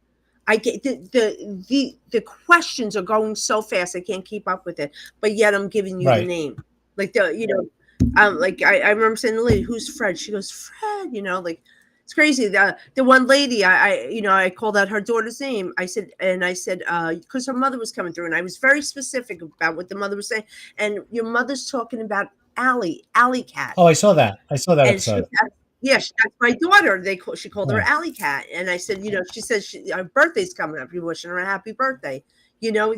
I get the questions are going so fast I can't keep up with it, but yet I'm giving you the Right. name. Like like I remember saying to the lady, "Who's Fred?" She goes, "Fred." Like it's crazy. The one lady, I called out her daughter's name. I said because her mother was coming through, and I was very specific about what the mother was saying. And your mother's talking about Alley Cat, Oh, I saw that. I saw that and she episode. goes, yeah, that's my daughter. She called her Yeah. Alley Cat, and I said, she says her birthday's coming up. You're wishing her a happy birthday. You know,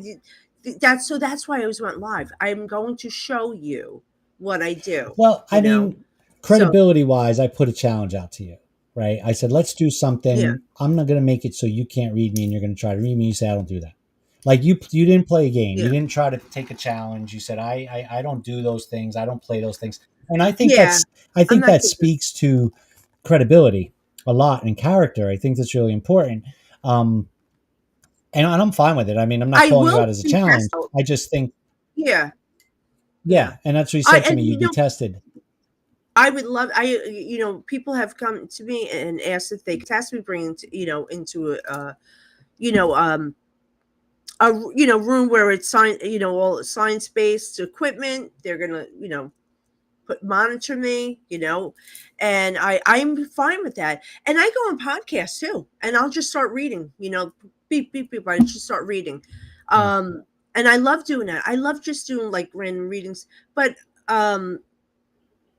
that's why I always went live. I'm going to show you what I do. Well, I You know, mean, so credibility wise, I put a challenge out to you, right? I said, let's do yeah, something. I'm not going to make it so you can't read me and you're going to try to read me. You say, I don't do that. Like you didn't play a game. You Yeah. didn't try to take a challenge. You said I don't do those things. I don't play those things. And Yeah. I I'm think not that gonna speaks to credibility a lot and character. I think that's really important. Um, and I'm fine with it. I mean, I'm not I calling you will out as a be challenge. tested. I just think, Yeah. Yeah. yeah. And that's what you I said to and me. You'd be tested. I would love people have come to me and asked if they could test me, bring into, into you know, um, room where it's science, all science based equipment. They're gonna, put monitor me, and I'm fine with that. And I go on podcasts too, and I'll just start reading, beep beep beep. I just start reading, Yeah. um, and I love doing that. I love just doing like random readings, but um,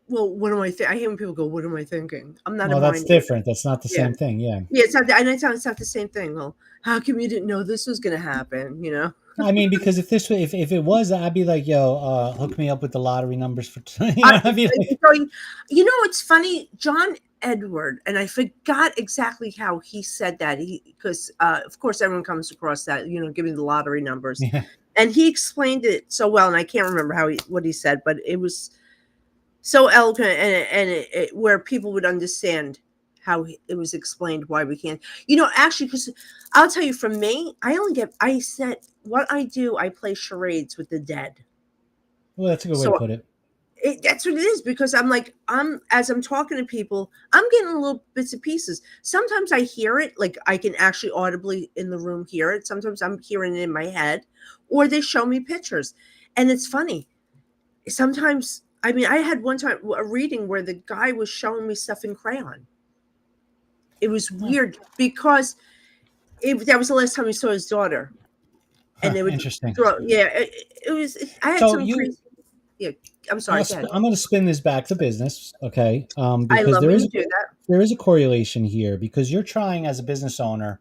well, what am I? I hate when people go, "What am I thinking?" I'm not a Well, that's mind reader. different. That's not the Yeah, same thing. Yeah. yeah, it's not. And it's not the same thing. Well, how come you didn't know this was going to happen? I mean, because if it was, I'd be like, yo, hook me up with the lottery numbers for, I I'd be like, so it's funny, John Edward, and I forgot exactly how he said that. He because of course everyone comes across that, giving the lottery numbers, yeah, and he explained it so well, and I can't remember what he said, but it was so eloquent, and where people would understand how it was explained why we can't. Actually, because I'll tell you, from me, I said what I do. I play charades with the dead. well, that's a good way to So put it. that's what it is, because I'm like, as I'm talking to people, I'm getting little bits and pieces. Sometimes I hear it, like I can actually audibly in the room hear it. Sometimes I'm hearing it in my head, or they show me pictures, and it's funny. Sometimes, I mean, I had one time a reading where the guy was showing me stuff in crayon. It was Huh, weird because that was the last time he saw his daughter, and they would interesting. throw. Yeah, it was. I had So some crazy. Yeah, I'm sorry. Go ahead. I'm going to spin this back to business, okay? I Because love when you do that. there is a correlation here because you're trying as a business owner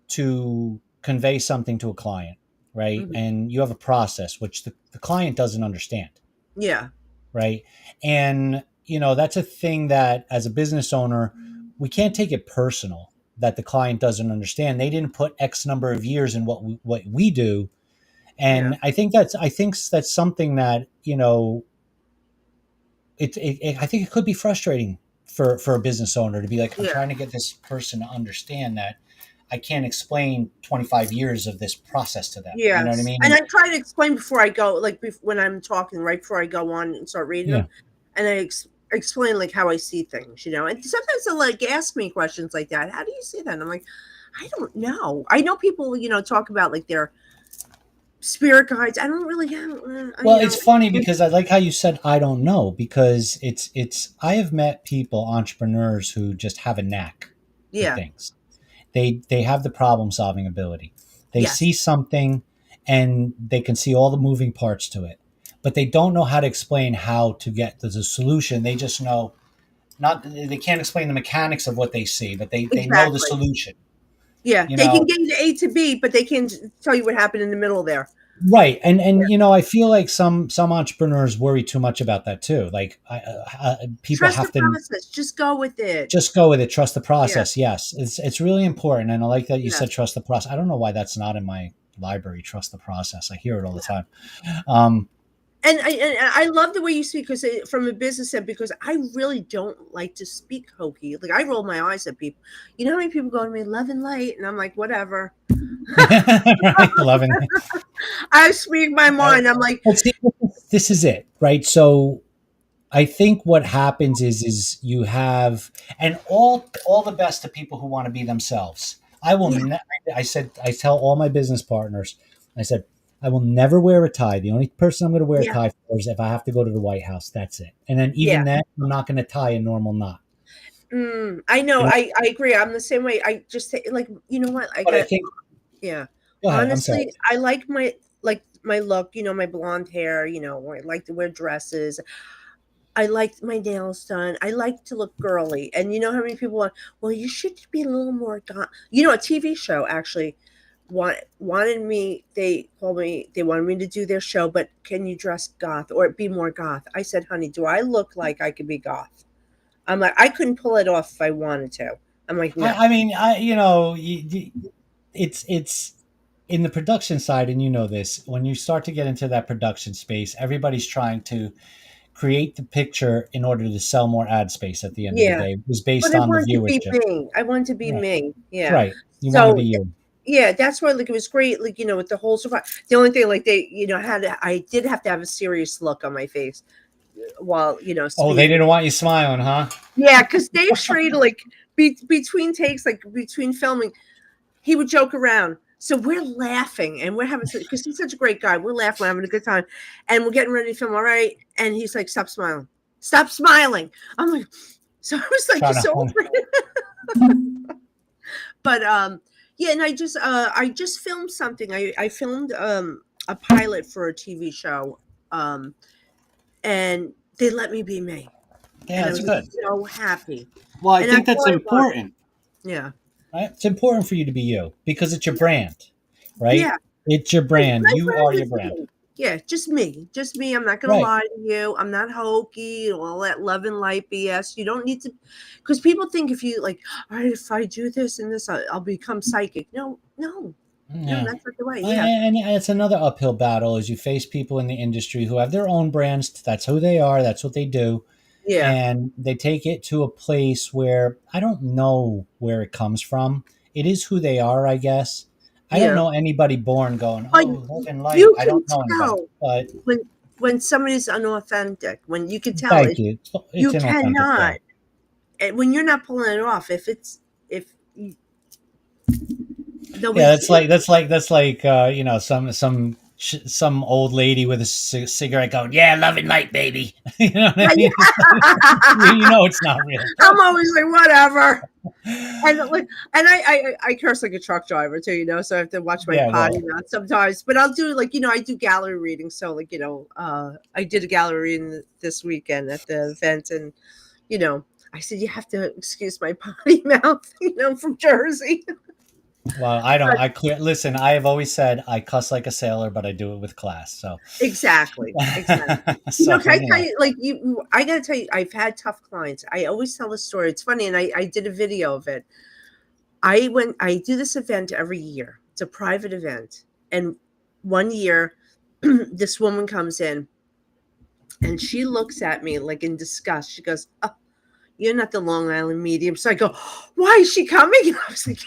to convey something to a client, right? Mhm. And you have a process which the client doesn't understand, Yeah, right? And that's a thing that as a business owner, we can't take it personal that the client doesn't understand. They didn't put X number of years in what we do. yeah, And I think that's something that, I think it could be frustrating for a business owner to be like, I'm yeah, trying to get this person to understand that I can't explain 25 years of this process to them. You know what I yes. mean? And And I try to explain before I go, like when I'm talking, right before I go on and start reading yeah, them, and I explain like how I see things, And sometimes they'll like ask me questions like that. How do you see that? And I'm like, I don't know. I know people, talk about like their spirit guides. I don't really have, well, it's funny because I like how you said I don't know because it's I have met people, entrepreneurs who just have a knack for Yeah. things. They have the problem solving ability. They Yes. see something and they can see all the moving parts to it, but they don't know how to explain how to get to the solution. They just know not they can't explain the mechanics of what they see, but they know the Exactly. solution. Yeah. You They can know, get you to A to B, but they can't tell you what happened in the middle there. right? And Yeah. I feel like some entrepreneurs worry too much about that too. Like people Trust the have to process. Just go with it. just go with it, trust the Yeah. process. Yes, it's really important, and I like that you said Yes. trust the process. I don't know why that's not in my library. Trust the process. I hear it all the time. Um, And I love the way you speak, because from a business end, because I really don't like to speak hokey. Like I roll my eyes at people. You know how many people go to me love and light, and I'm like, whatever. right, loving it. I speak my mind. I'm like, But see, this is it, right? So I think what happens is you have and all the best to people who want to be themselves. I will. yeah, I said I tell all my business partners. I said I will never wear a tie. The only person I'm going to wear a yeah, tie for is if I have to go to the White House. That's it. And then yeah. even then, I'm not going to tie a normal knot. I know. You know. I agree. I'm the same way. I just like, you know what? I But I got, think. yeah. Go ahead. I'm sorry. Honestly, I like my look, my blonde hair, I like to wear dresses. I like my nails done. I like to look girly. And you know how many people are, well, you should be a little more a TV show actually wanted me, they called me, they wanted me to do their show, but can you dress goth or be more goth? I said, honey, do I look like I could be goth? I'm like, I couldn't pull it off if I wanted to. I'm like, no. I mean, it's in the production side, and you know this, when you start to get into that production space, everybody's trying to create the picture in order to sell more ad space at the end of the Yeah, day. It was but based I on the wanted to be viewership. me. I wanted to be Right. me. Yeah. Right. You want to be So you. yeah, that's why like it was great. Like with the whole surprise. The only thing like they I did have to have a serious look on my face while Oh, they speaking. didn't want you smiling, huh? Yeah, because Dave Schrader like between takes, like between filming, he would joke around. So we're laughing and we're having because he's such a great guy. We're laughing, we're having a good time, and we're getting ready to film. All right, and he's like, "Stop smiling, stop smiling." I'm like, so I was like, Trying just to so hone. afraid. But yeah, and I just filmed something. I filmed a pilot for a TV show, um, and they let me be me, Yeah, and I that's was good. so happy, Well, I and that's think that's all I want. important. Yeah, Right? It's important for you to be you because it's your brand, right? yeah. It's your My brand. You brand are your is brand. me. Yeah, just me. Just me. I'm not gonna Right. lie to you. I'm not hokey, all that love and light BS. You don't need to, because people think if you like, all right, if I do this and this, I'll become psychic. No, no, no, Yeah. that's not the way. Yeah, And it's another uphill battle as you face people in the industry who have their own brands. That's who they are. That's what they do. yeah, And they take it to a place where I don't know where it comes from. It is who they are, I guess. I don't yeah. know anybody born going, But oh, love and light. you I can don't know anybody. tell But when somebody's unauthentic. When you can tell thank it, you. It's you inauthentic. Yeah. cannot. When you're not pulling it off, if you, Yeah, nobody's. that's like some old lady with a cigarette going, "Yeah, love and light, baby." You know what I mean? It's like, you know it's not real. I'm always like, whatever. And like, and I curse like a truck driver too, so I have to watch my Yeah, potty well, mouth sometimes. But I'll do like, I do gallery readings. So like, I did a gallery reading this weekend at the event, and you know, I said you have to excuse my potty mouth, from Jersey. well, I don't. But I clear. Listen, I have always said I cuss like a sailor, but I do it with class. So, exactly, exactly. so Can I you tell know, you, like I gotta tell you, I've had tough clients. I always tell the story. It's funny, and I did a video of it. I do this event every year. It's a private event. And one year this woman comes in and she looks at me like in disgust. She goes, "Oh, you're not the Long Island medium." So I go, "Why is she coming?" And I was like,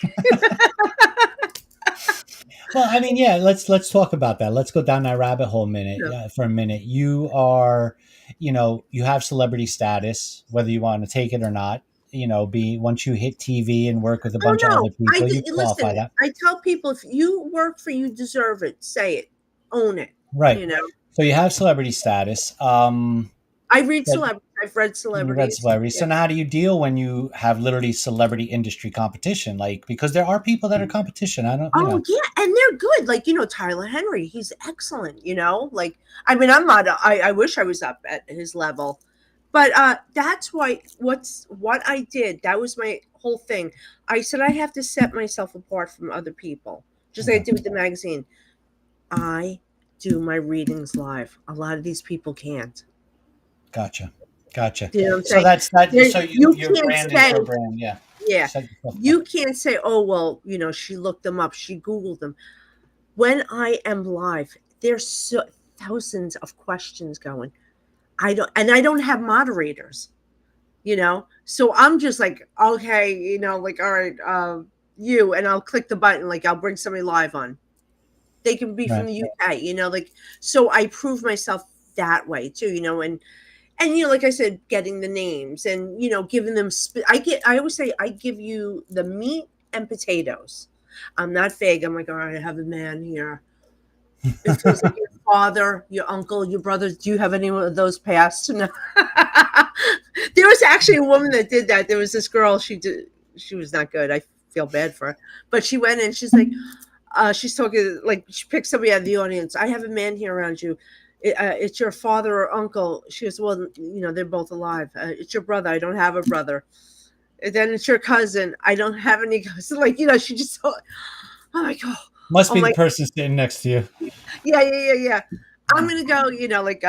well, I mean, yeah. Let's talk about that. Let's go down that rabbit hole minute "No, for a minute. You are, you have celebrity status, whether you want to take it or not. Be once you hit TV and work with a oh bunch of no. other people, you qualify Listen, that. I tell people if you work for you deserve it. Say it. Own it. Right. You know. So you have celebrity status. I read But celebrities. I've read you read celebrities. celebrities. Yeah. So now how do you deal when you have literally celebrity industry competition? Like, because there are people that are competition. I don't, Oh yeah, and they're good. Like Tyler Henry, he's excellent. Like I mean, I'm not. I wish I was up at his level, but that's why. What I did. That was my whole thing. I said I have to set myself apart from other people, just like I okay. did with the magazine. I do my readings live. A lot of these people can't. Gotcha. Gotcha. Do you know what I'm So saying? that's that. So You your can't brand is say, your brand. Yeah. yeah. Set yourself apart. You can't say, oh well, she looked them up, she Googled them. When I am live, there's thousands of questions going. I don't have moderators, So I'm just like, okay, like, all right, and I'll click the button, like I'll bring somebody live on. They can be from Right. the UK, like so I prove myself that way too, and like I said, getting the names and giving them. I always say I give you the meat and potatoes. I'm not vague. I'm like, all right, I have a man here. It feels like your father, your uncle, your brother. Do you have any of those past? No. There was actually a woman that did that. There was this girl. She was not good. I feel bad for her, but she went and she's like, she's talking like she picked somebody out of the audience. I have a man here around you. It's your father or uncle. She goes, well, they're both alive. It's your brother. I don't have a brother. And then it's your cousin. I don't have any cousin. Like, she just, oh my God. Must Oh be the my, person sitting next to you. yeah, yeah, yeah, yeah. I'm going to go, like,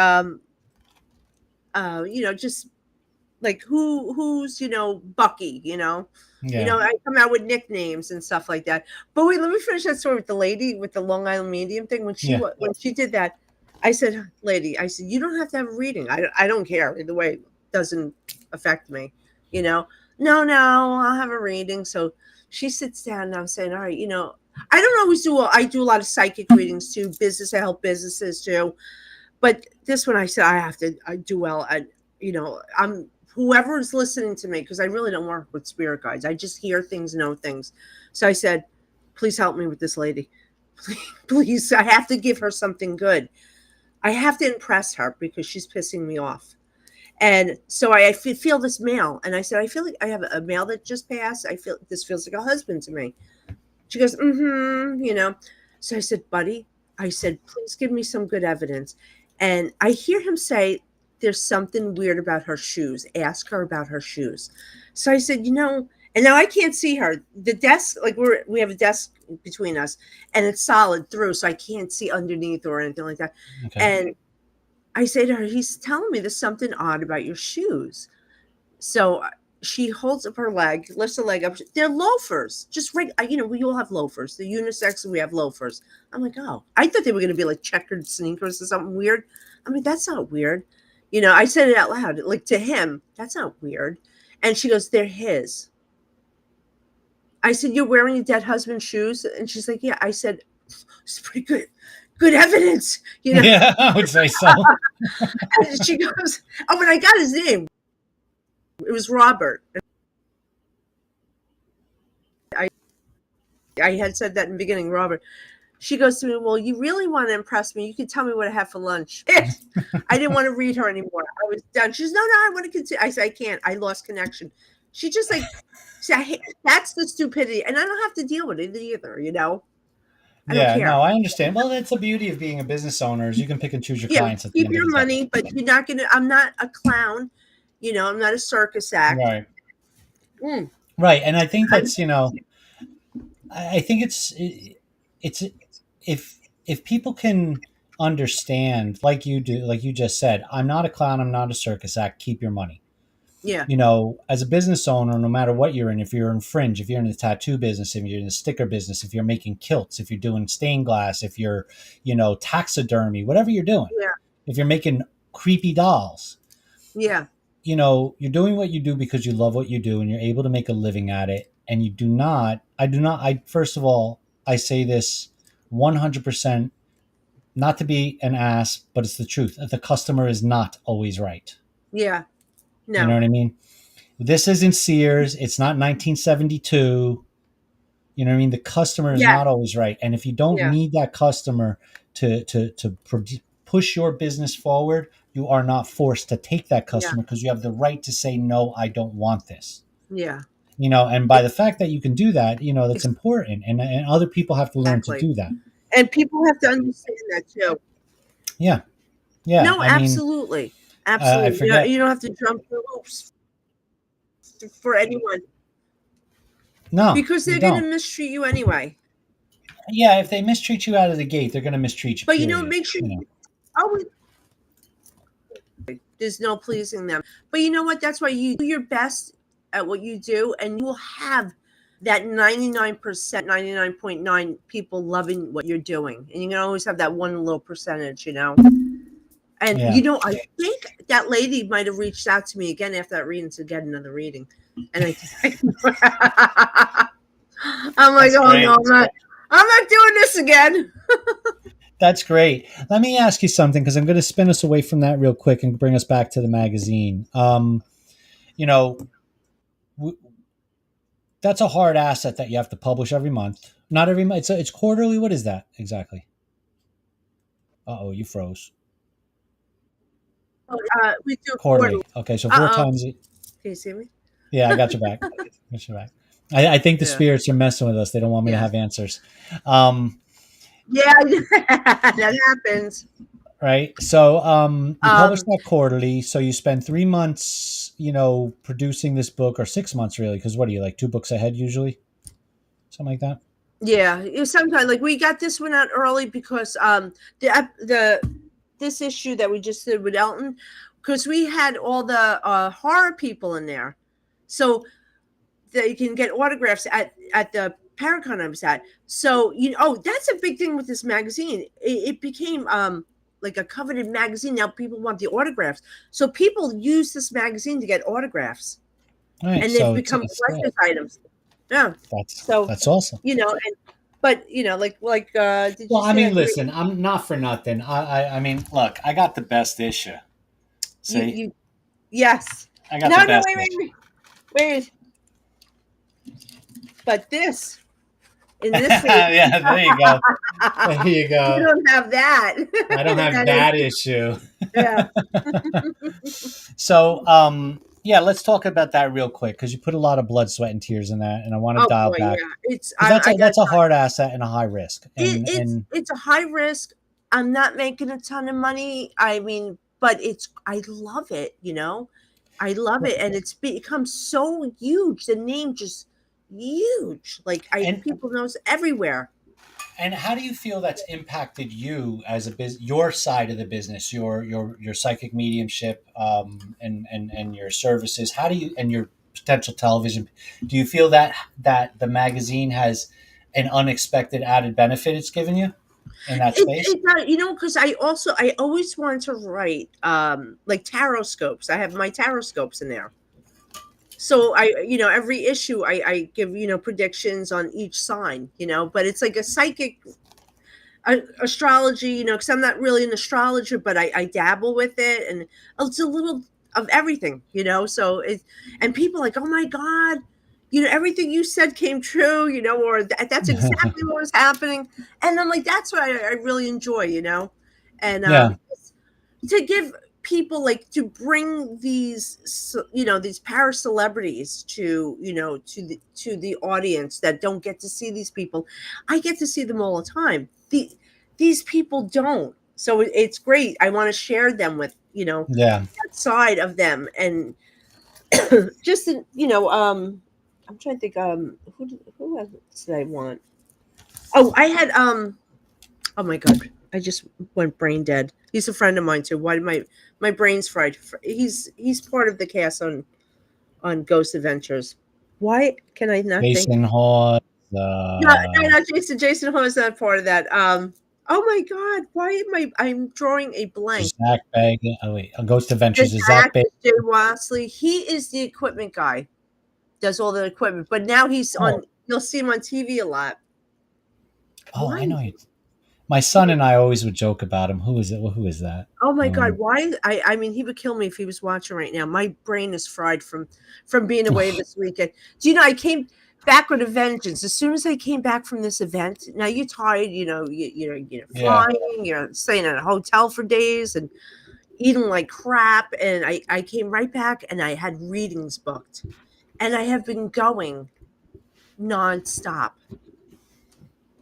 just like who's Bucky, Yeah. I come out with nicknames and stuff like that. But wait, let me finish that story with the lady with the Long Island medium thing. Yeah. When she did that, I said, lady, I said, you don't have to have a reading. I don't care either way. It doesn't affect me, you know. No, I'll have a reading. So she sits down and I'm saying, all right, I don't always do. I do a lot of psychic readings too. I help businesses too. But this one, I said I do well. I'm whoever is listening to me, because I really don't work with spirit guides. I just hear things, know things. So I said, please help me with this lady. Please, I have to give her something good. I have to impress her because she's pissing me off. And so I feel this mail, and I said, I feel like I have a mail that just passed. I feel this feels like a husband to me. She goes, So I said, buddy, I said, please give me some good evidence. And I hear him say, there's something weird about her shoes. Ask her about her shoes. So I said, and now I can't see her. The desk, like we have a desk between us, and it's solid through, so I can't see underneath or anything like that. Okay. And I say to her, he's telling me there's something odd about your shoes. So she holds up her leg, lifts the leg up. They're loafers, just we all have loafers. The unisex, we have loafers. I'm like, oh, I thought they were going to be like checkered sneakers or something weird. I mean, that's not weird. I said it out loud, like to him, that's not weird. And she goes, they're his. I said, you're wearing your dead husband's shoes? And she's like, yeah. I said, it's pretty good evidence. Yeah, I would say so. And she goes, oh, but I got his name. It was Robert. I had said that in the beginning, Robert. She goes to me, well, you really want to impress me. You can tell me what I have for lunch. I didn't want to read her anymore. I was done. She goes, no, I want to continue. I said, I can't. I lost connection. She just that's the stupidity. And I don't have to deal with it either, I don't care. No, I understand. Well, that's the beauty of being a business owner is you can pick and choose your clients at the keep end your of the money, day. but you're not going to, I'm not a clown. I'm not a circus act. Right. Right. And I think that's, I think it's if people can understand like you do, like you just said, I'm not a clown, I'm not a circus act, keep your money. Yeah. As a business owner, no matter what you're in, if you're in Fringe, if you're in the tattoo business, if you're in the sticker business, if you're making kilts, if you're doing stained glass, if you're, taxidermy, whatever you're doing, if you're making creepy dolls, yeah, you're doing what you do because you love what you do and you're able to make a living at it. And first of all, I say this 100%, not to be an ass, but it's the truth. The customer is not always right. Yeah. No. You know what I mean? This isn't Sears. It's not 1972. You know what I mean? The customer is not always right. And if you don't need that customer to push your business forward, you are not forced to take that customer because you have the right to say, no, I don't want this. Yeah. And by the fact that you can do that, that's important. And other people have to learn to do that. And people have to understand that too. Yeah. Yeah. No, absolutely. Absolutely. You don't have to jump through hoops for anyone. No. Because they're going to mistreat you anyway. Yeah, if they mistreat you out of the gate, they're going to mistreat you. But make sure always there's no pleasing them. But you know what? That's why you do your best at what you do, and you will have that 99%, 99.9 people loving what you're doing. And you can always have that one little percentage, And, I think that lady might have reached out to me again after that reading to get another reading. And I'm like, oh, no, I'm not doing this again. That's great. Let me ask you something, because I'm going to spin us away from that real quick and bring us back to the magazine. That's a hard asset that you have to publish every month. Not every month. It's quarterly. What is that exactly? Uh-oh, you froze. We do quarterly. Okay, so 4 times. Can you see me? Yeah, I got your back. I think the spirits are messing with us. They don't want me to have answers. Yeah, that happens. Right. So you publish that quarterly. So you spend 3 months, producing this book, or 6 months really, because what are you, like 2 books ahead usually? Something like that? Yeah. Sometimes, like, we got this one out early because this issue that we just did with Elton, because we had all the horror people in there, so they can get autographs at the Paracon I was at. So that's a big thing with this magazine. It became like a coveted magazine. Now people want the autographs, so people use this magazine to get autographs, All right, and they've so become it's good. collector's items. Yeah. So That's awesome. and but like did Well, you I say mean, like listen, I'm not for nothing. I mean, look, I got the best issue. See, you yes. I got No, the no, best wait, issue. wait. But this in this Yeah, there you go. There you you go. don't have that. I don't have That that is issue. yeah. So, yeah, let's talk about that real quick because you put a lot of blood, sweat, and tears in that, and I want to Oh dial boy, back yeah. It's because I got that's a hard asset and a high risk, it's and it's a high risk. I'm not making a ton of money. I mean, but I love it, I love it, and it's become so huge. The name just huge. Like and people knows everywhere. And how do you feel that's impacted you as a your side of the business, your psychic mediumship, and your services? How do you and your potential television? Do you feel that the magazine has an unexpected added benefit it's given you in that space? Because I always wanted to write like tarot scopes. I have my tarot scopes in there. So every issue I give predictions on each sign, but it's like a psychic astrology, because I'm not really an astrologer, but I dabble with it, and it's a little of everything, So and people are like, oh my god, everything you said came true, or that's exactly what was happening, and I'm like, that's what I really enjoy, and Yeah, to give people like to bring these para celebrities to the audience that don't get to see these people. I get to see them all the time. These people don't, so it's great. I want to share them with yeah. that side of them, and just I'm trying to think who else did I want. Oh, I had oh my god, I just went brain dead. He's a friend of mine too. Why did my brain's fried? He's part of the cast on Ghost Adventures. Why can I not think? Jason Hawes, No, no, not Jason. Jason Ho is not part of that. Oh my god, why am I'm drawing a blank? Zach Bagan. Oh wait, Ghost Adventures is Zach Zach Bagan. J. Wasley. He is the equipment guy. Does all the equipment, but now he's Oh, on. You'll see him on TV a lot. oh, I Why? know you. My son and I always would joke about him. Who is it? Well, who is that? Oh my god, Um, why I mean he would kill me if he was watching right now. My brain is fried from being away this weekend. Do you know I came back with a vengeance. As soon as I came back from this event, now you're tired, you're yeah. flying, you're staying at a hotel for days and eating like crap. And I came right back and I had readings booked. And I have been going nonstop.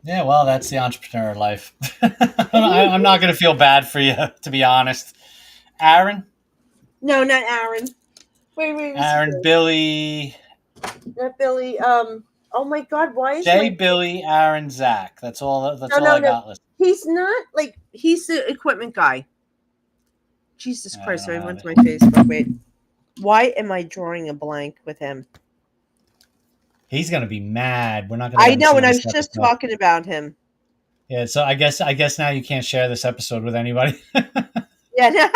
Yeah, well, that's the entrepreneur life. It is. I'm not going to feel bad for you, to be honest. Aaron, No, not Aaron. Wait, this is Aaron, Billy, not Billy. Oh my god, why is Jay, my Billy, Aaron, Zach. That's all. That's no, all no, I no. got listed. He's not like he's the equipment guy. Jesus I Christ! don't I have went it. to my Facebook. Wait, why am I drawing a blank with him? He's going to be mad. We're not going to I let him know, see and I this was just episode. talking about him. Yeah, so I guess now you can't share this episode with anybody. Yeah.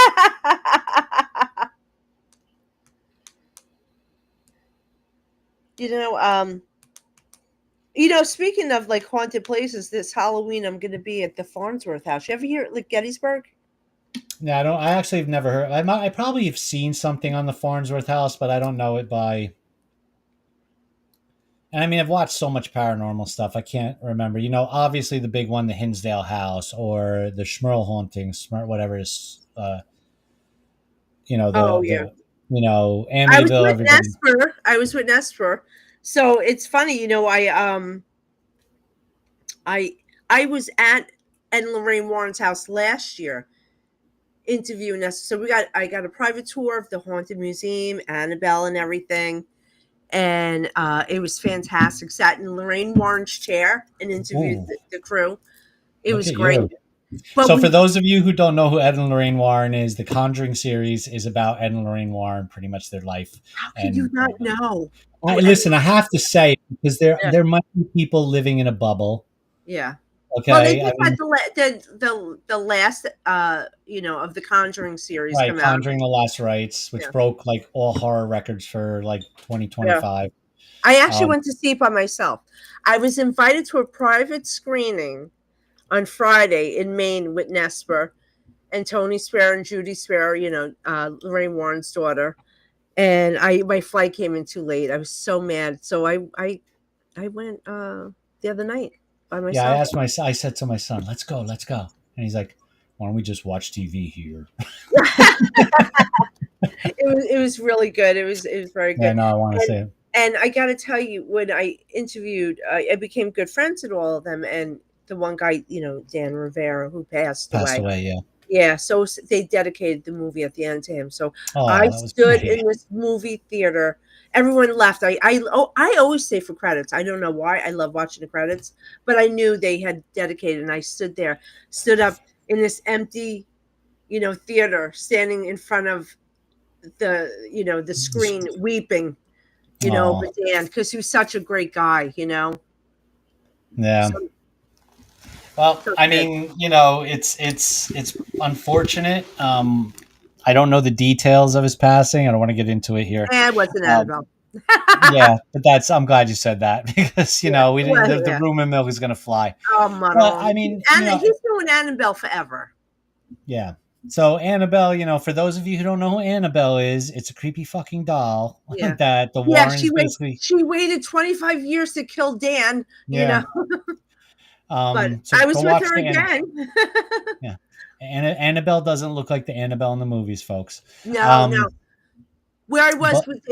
you know, um, Speaking of like haunted places, this Halloween I'm going to be at the Farnsworth House. You ever hear like Gettysburg? Yeah, I don't. I actually have never heard. I probably have seen something on the Farnsworth House, but I don't know it by. And I mean, I've watched so much paranormal stuff, I can't remember. Obviously the big one, the Hinsdale House, or the Schmerl haunting, Schmerl, whatever is, Oh yeah. the I was Amityville. with Everybody. Nesper. I was with Nesper. So it's funny, I I was at Ed and Lorraine Warren's house last year interviewing us. So I got a private tour of the haunted museum, Annabelle and everything. And it was fantastic. Sat in Lorraine Warren's chair and interviewed Ooh, the crew. It look was at great. you. But So for we those of you who don't know who Ed and Lorraine Warren is, the Conjuring series is about Ed and Lorraine Warren, pretty much their life. how could you And not know who I Ed listen, I have to say it because Yeah, there might be people living in a bubble. yeah. Well, they Okay, I just had mean, the last, of the Conjuring series right, come out. Conjuring the Last Rites, which Yeah, broke like all horror records for like yeah. 2025. I actually Um, went to see it by myself. I was invited to a private screening on Friday in Maine with Nesper and Tony Sparrow and Judy Sparrow, Lorraine Warren's daughter. And my flight came in too late. I was so mad. So I went the other night by yeah, myself. I said to my son, let's go. And he's like, why don't we just watch TV here? It was really good. It was very Yeah, good. no, I want to And say it. and I got to tell you, when I interviewed, I became good friends with all of them. And the one guy, Dan Rivera, who passed Passed away. away, yeah. Yeah, so they dedicated the movie at the end to him. So I Oh, that was stood great. in this movie theater. Everyone left. I always stay for credits. I don't know why. I love watching the credits, but I knew they had dedicated, and I stood up in this empty, theater, standing in front of the screen, weeping, Oh, but Dan, because he was such a great guy. yeah. So Well, so I sad. mean, it's unfortunate. I don't know the details of his passing. I don't want to get into it here. It wasn't Um, Annabelle. yeah, but I'm glad you said that because Yeah, we didn't, well, the yeah. rumor mill is going to fly. Oh, But Manon. I mean, And he's doing Annabelle forever. yeah. So Annabelle, for those of you who don't know who Annabelle is, it's a creepy fucking doll Yeah. that the Yeah, Warrens basically. she waited 25 years to kill Dan, you Yeah. know. But So I go was with watch her the again. yeah. Annabelle doesn't look like the Annabelle in the movies, folks. No, no. Um, Where I was but with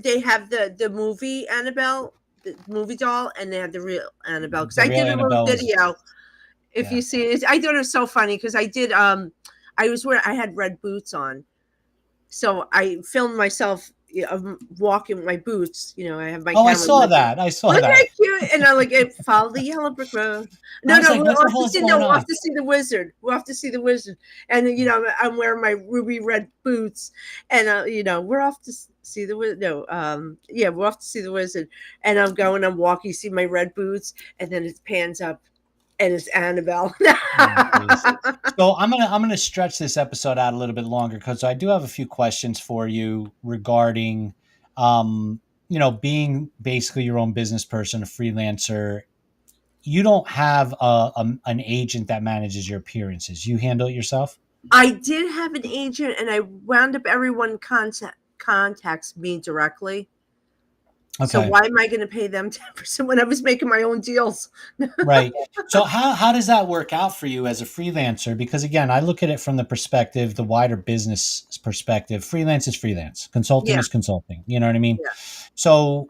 they have the movie Annabelle, the movie doll, and they have the real Annabelle. Because the I real did a little Annabelle is video. If yeah. you see it, I thought it was so funny because I had red boots on. So I filmed myself, walking with my boots. I have my Oh, I camera saw with me. that. I saw Look how that. cute! And I like it. Follow the yellow brick road. I No, was no, like, we'll what the have hell to is see. No, going we'll have on? to see the wizard. We'll have to see the wizard. And I'm wearing my ruby red boots, and we're off to see the wizard. No, yeah, we're off to see the wizard. And I'm walking, see my red boots, and then it pans up, and it's Annabelle. Oh, please. So I'm gonna stretch this episode out a little bit longer because I do have a few questions for you regarding, being basically your own business person, a freelancer. You don't have an agent that manages your appearances. You handle it yourself. I did have an agent, and I wound up everyone contacts me directly. So Okay. why am I going to pay them 10% when I was making my own deals? Right. So how does that work out for you as a freelancer? Because again, I look at it from the perspective, the wider business perspective. Freelance is freelance. Consulting Yeah, is consulting. You know what I mean? yeah. So,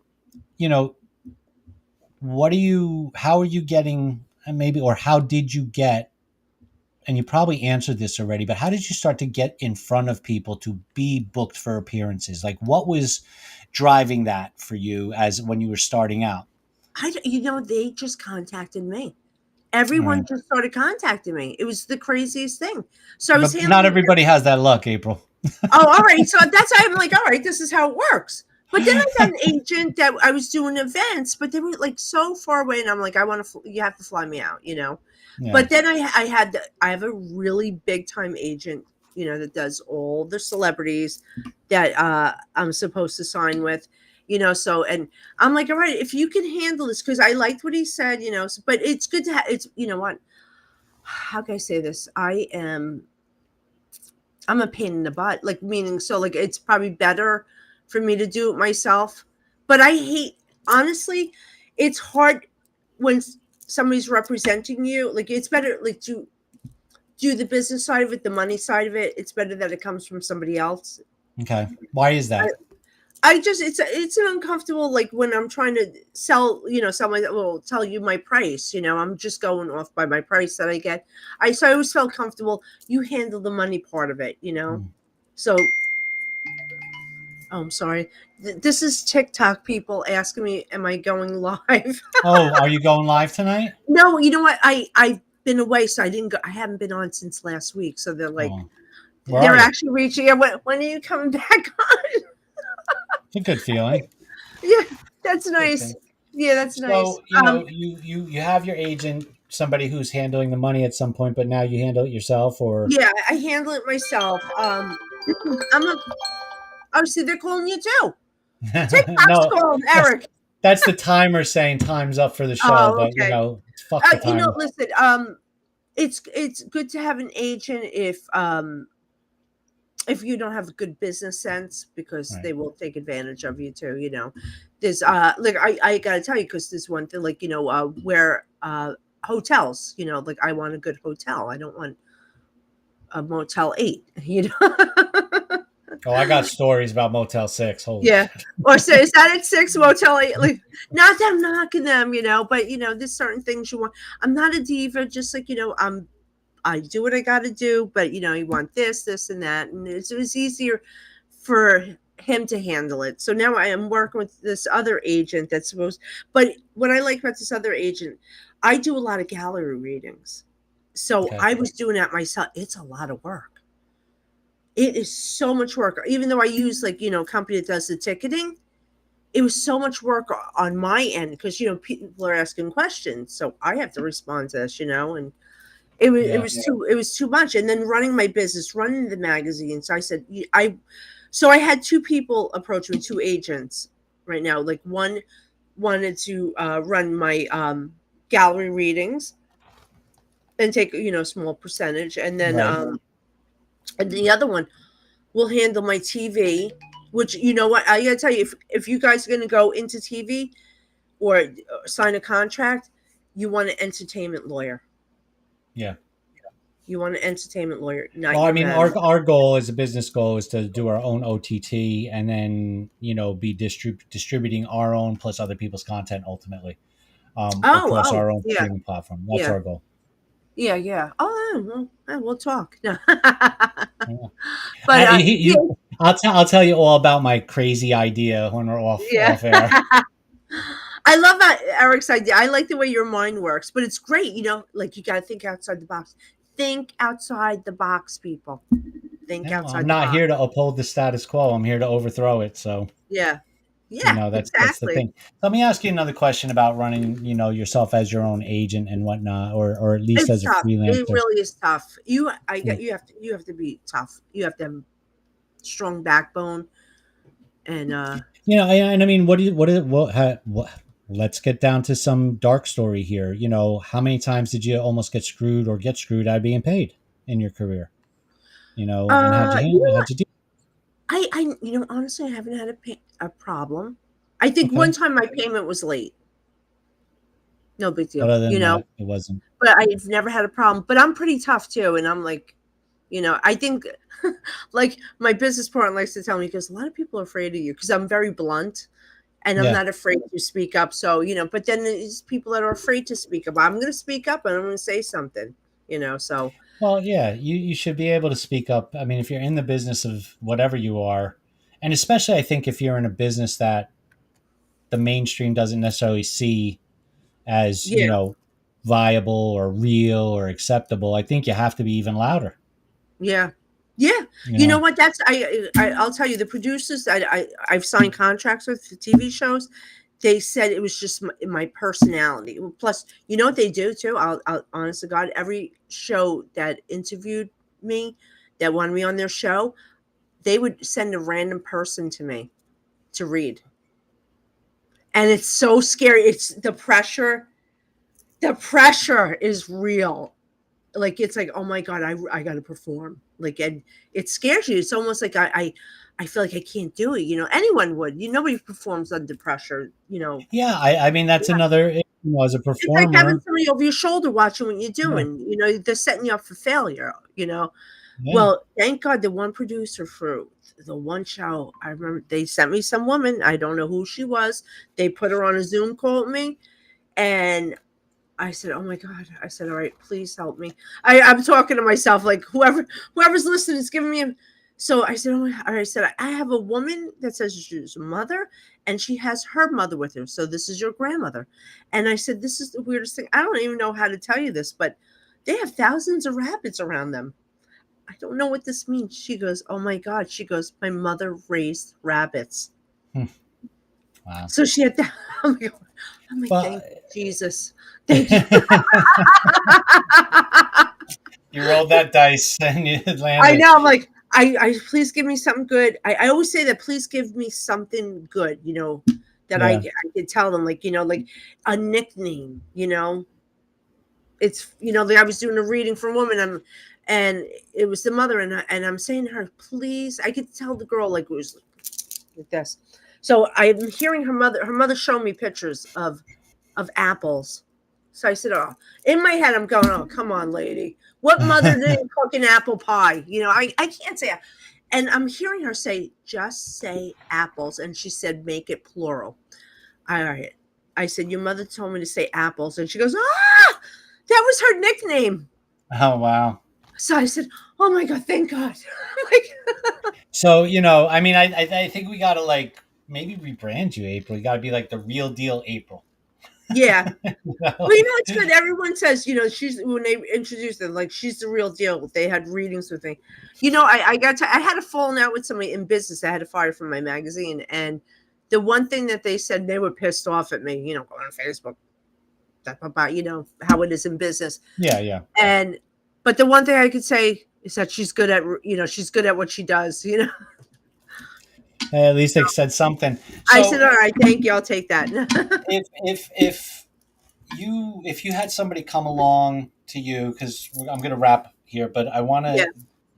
you know, how are you getting, and maybe, or how did you get, and you probably answered this already, but how did you start to get in front of people to be booked for appearances? Like what was driving that for you as when you were starting out? They just contacted me. All right. Everyone just started contacting me. It was the craziest thing. So I was But not handling. everybody has that luck, April. Oh, all right. So that's why I'm like, all right, this is how it works. But then I got an agent that I was doing events, but they were like so far away, and I'm like, you have to fly me out. Yeah. But then I have a really big time agent, that does all the celebrities that I'm supposed to sign with, So, and I'm like, all right, if you can handle this, because I liked what he said, but it's good to have. It's what? How can I say this? I'm a pain in the butt, like meaning so like it's probably better for me to do it myself. But I hate honestly, it's hard when somebody's representing you. Like it's better like to do the business side of it, the money side of it. It's better that it comes from somebody else. Okay. Why is I, that? I just it's an uncomfortable like when I'm trying to sell, someone that will tell you my price, I'm just going off by my price that I get. So I always felt comfortable. You handle the money part of it. Hmm. So oh, I'm sorry. This is TikTok people asking me, am I going live? Oh, are you going live tonight? No, you know what? I been away, so I didn't go. I haven't been on since last week. So they're like, Oh, where they're are you? actually reaching out. When are you coming back on? It's a good feeling. Yeah, that's Good nice. thing. Yeah, that's nice. So, you have your agent, somebody who's handling the money at some point, but now you handle it yourself, or Yeah, I handle it myself. I'm a. Oh, see, they're calling you too. TikTok's no, calling that's Eric. that's the timer saying time's up for the show, Oh, but okay. fuck the timer. Listen. It's good to have an agent if you don't have good business sense because Right. they will take advantage of you too. There's like I gotta tell you because there's one thing like where hotels. Like I want a good hotel. I don't want a Motel 8. Oh, I got stories about Motel 6. Holy Yeah. shit. Or so is that at 6 Motel 8? Like, not that I'm knocking them, but there's certain things you want. I'm not a diva, just like, I do what I gotta do, but you want this, and that. And it was easier for him to handle it. So now I am working with this other agent that's supposed but what I like about this other agent, I do a lot of gallery readings. So Okay. I was doing that myself. It's a lot of work. It is so much work. Even though I use like, a company that does the ticketing, it was so much work on my end because people are asking questions, so I have to respond to this, and Yeah. it was too much. And then running my business, running the magazine. So I said I had two people approach me, two agents right now. Like one wanted to run my gallery readings and take a small percentage, and then Right. and the other one will handle my TV. Which what I gotta tell you, if you guys are gonna go into TV or sign a contract, you want an entertainment lawyer. Yeah. You want an entertainment lawyer, not Well, I your mean, manager. our goal as a business goal is to do our own OTT and then be distributing our own plus other people's content ultimately, across Oh, our own yeah, streaming platform. That's yeah, our goal. yeah, yeah. Oh, well, we'll talk. No. Yeah. But yeah, I'll tell you all about my crazy idea when we're yeah. off air. I love that Eric's idea. I like the way your mind works, but it's great. Like you got to think outside the box. Think outside the box, people. Think Yeah, well, I'm outside the not box. here to uphold the status quo. I'm here to overthrow it. So Yeah, yeah, that's the exactly. thing. Let me ask you another question about running, yourself as your own agent and whatnot, or at least It's as a tough. It freelancer. really is tough. Yeah. You have to be tough. You have to have strong backbone and And I mean, what, let's get down to some dark story here. How many times did you almost get screwed or get screwed out of being paid in your career? And how'd you you handle, know how'd you do? honestly I haven't had a problem. I think one Okay. time my payment was late. No big But deal, other than that, it wasn't. but I've never had a problem. But I'm pretty tough too, and I'm like, I think like my business partner likes to tell me because a lot of people are afraid of you because I'm very blunt and I'm Yeah. not afraid to speak up. So, but then there's people that are afraid to speak up. I'm going to speak up and I'm going to say something, so Well, yeah, you should be able to speak up. I mean, if you're in the business of whatever you are, and especially I think if you're in a business that the mainstream doesn't necessarily see as, yeah, viable or real or acceptable, I think you have to be even louder. yeah. Yeah. You You know know, what? I'll tell you, the producers that I've signed contracts with for TV shows, they said it was just my personality. Plus, you know what they do too? I'll honest to God, every show that interviewed me, that wanted me on their show, they would send a random person to me to read. And it's so scary. It's the pressure. The pressure is real. Like it's like, oh my God, I got to perform. Like, and it scares you. It's almost like I feel like I can't do it. Anyone would. Nobody performs under pressure. yeah, I mean that's Yeah. another, as a It's like having performer. somebody over your shoulder watching what you're Yeah, doing. They're setting you up for failure. yeah. Well, thank God the one producer for the one show, I remember they sent me some woman. I don't know who she was. They put her on a Zoom call with me, and I said, "Oh my God!" I said, "All right, please help me." I'm talking to myself like whoever's listening is giving me. So I said, "Oh my!" I said, "I have a woman that says she's a mother, and she has her mother with her. So this is your grandmother." And I said, "This is the weirdest thing. I don't even know how to tell you this, but." They have thousands of rabbits around them. I don't know what this means. She goes, oh my God. She goes, my mother raised rabbits. Hmm. Wow. So she had that. I'm like, Well, thank you, Jesus. Thank you. you rolled that dice and you I landed. know. I'm like, I please give me something good. I always say that, please give me something good, that Yeah. I could tell them, like, like a nickname, it's, like I was doing a reading for a woman, and it was the mother, and I'm saying to her, please, I could tell the girl, like, it was like this. So I'm hearing her mother showed me pictures of apples. So I said, oh, in my head, I'm going, oh, come on, lady. What mother didn't cook an apple pie? I can't say it. And I'm hearing her say, just say apples. And she said, make it plural. All right. I said, your mother told me to say apples. And she goes, ah, that was her nickname. Oh, wow. So I said, oh my God, thank God. Like, So, I mean, I think we got to like maybe rebrand you, April. You got to be like the real deal April. yeah. You know? Well, it's good. Everyone says, she's, when they introduce them, like, she's the real deal. They had readings with me. I had a falling out with somebody in business. I had to fire from my magazine. And the one thing that they said, they were pissed off at me, going on Facebook, about, how it is in business. Yeah, yeah. But the one thing I could say is that she's good at what she does, At least they said something. I said, So all right, thank you. I'll take that. if you had somebody come along to you, because I'm going to wrap here, but Yeah.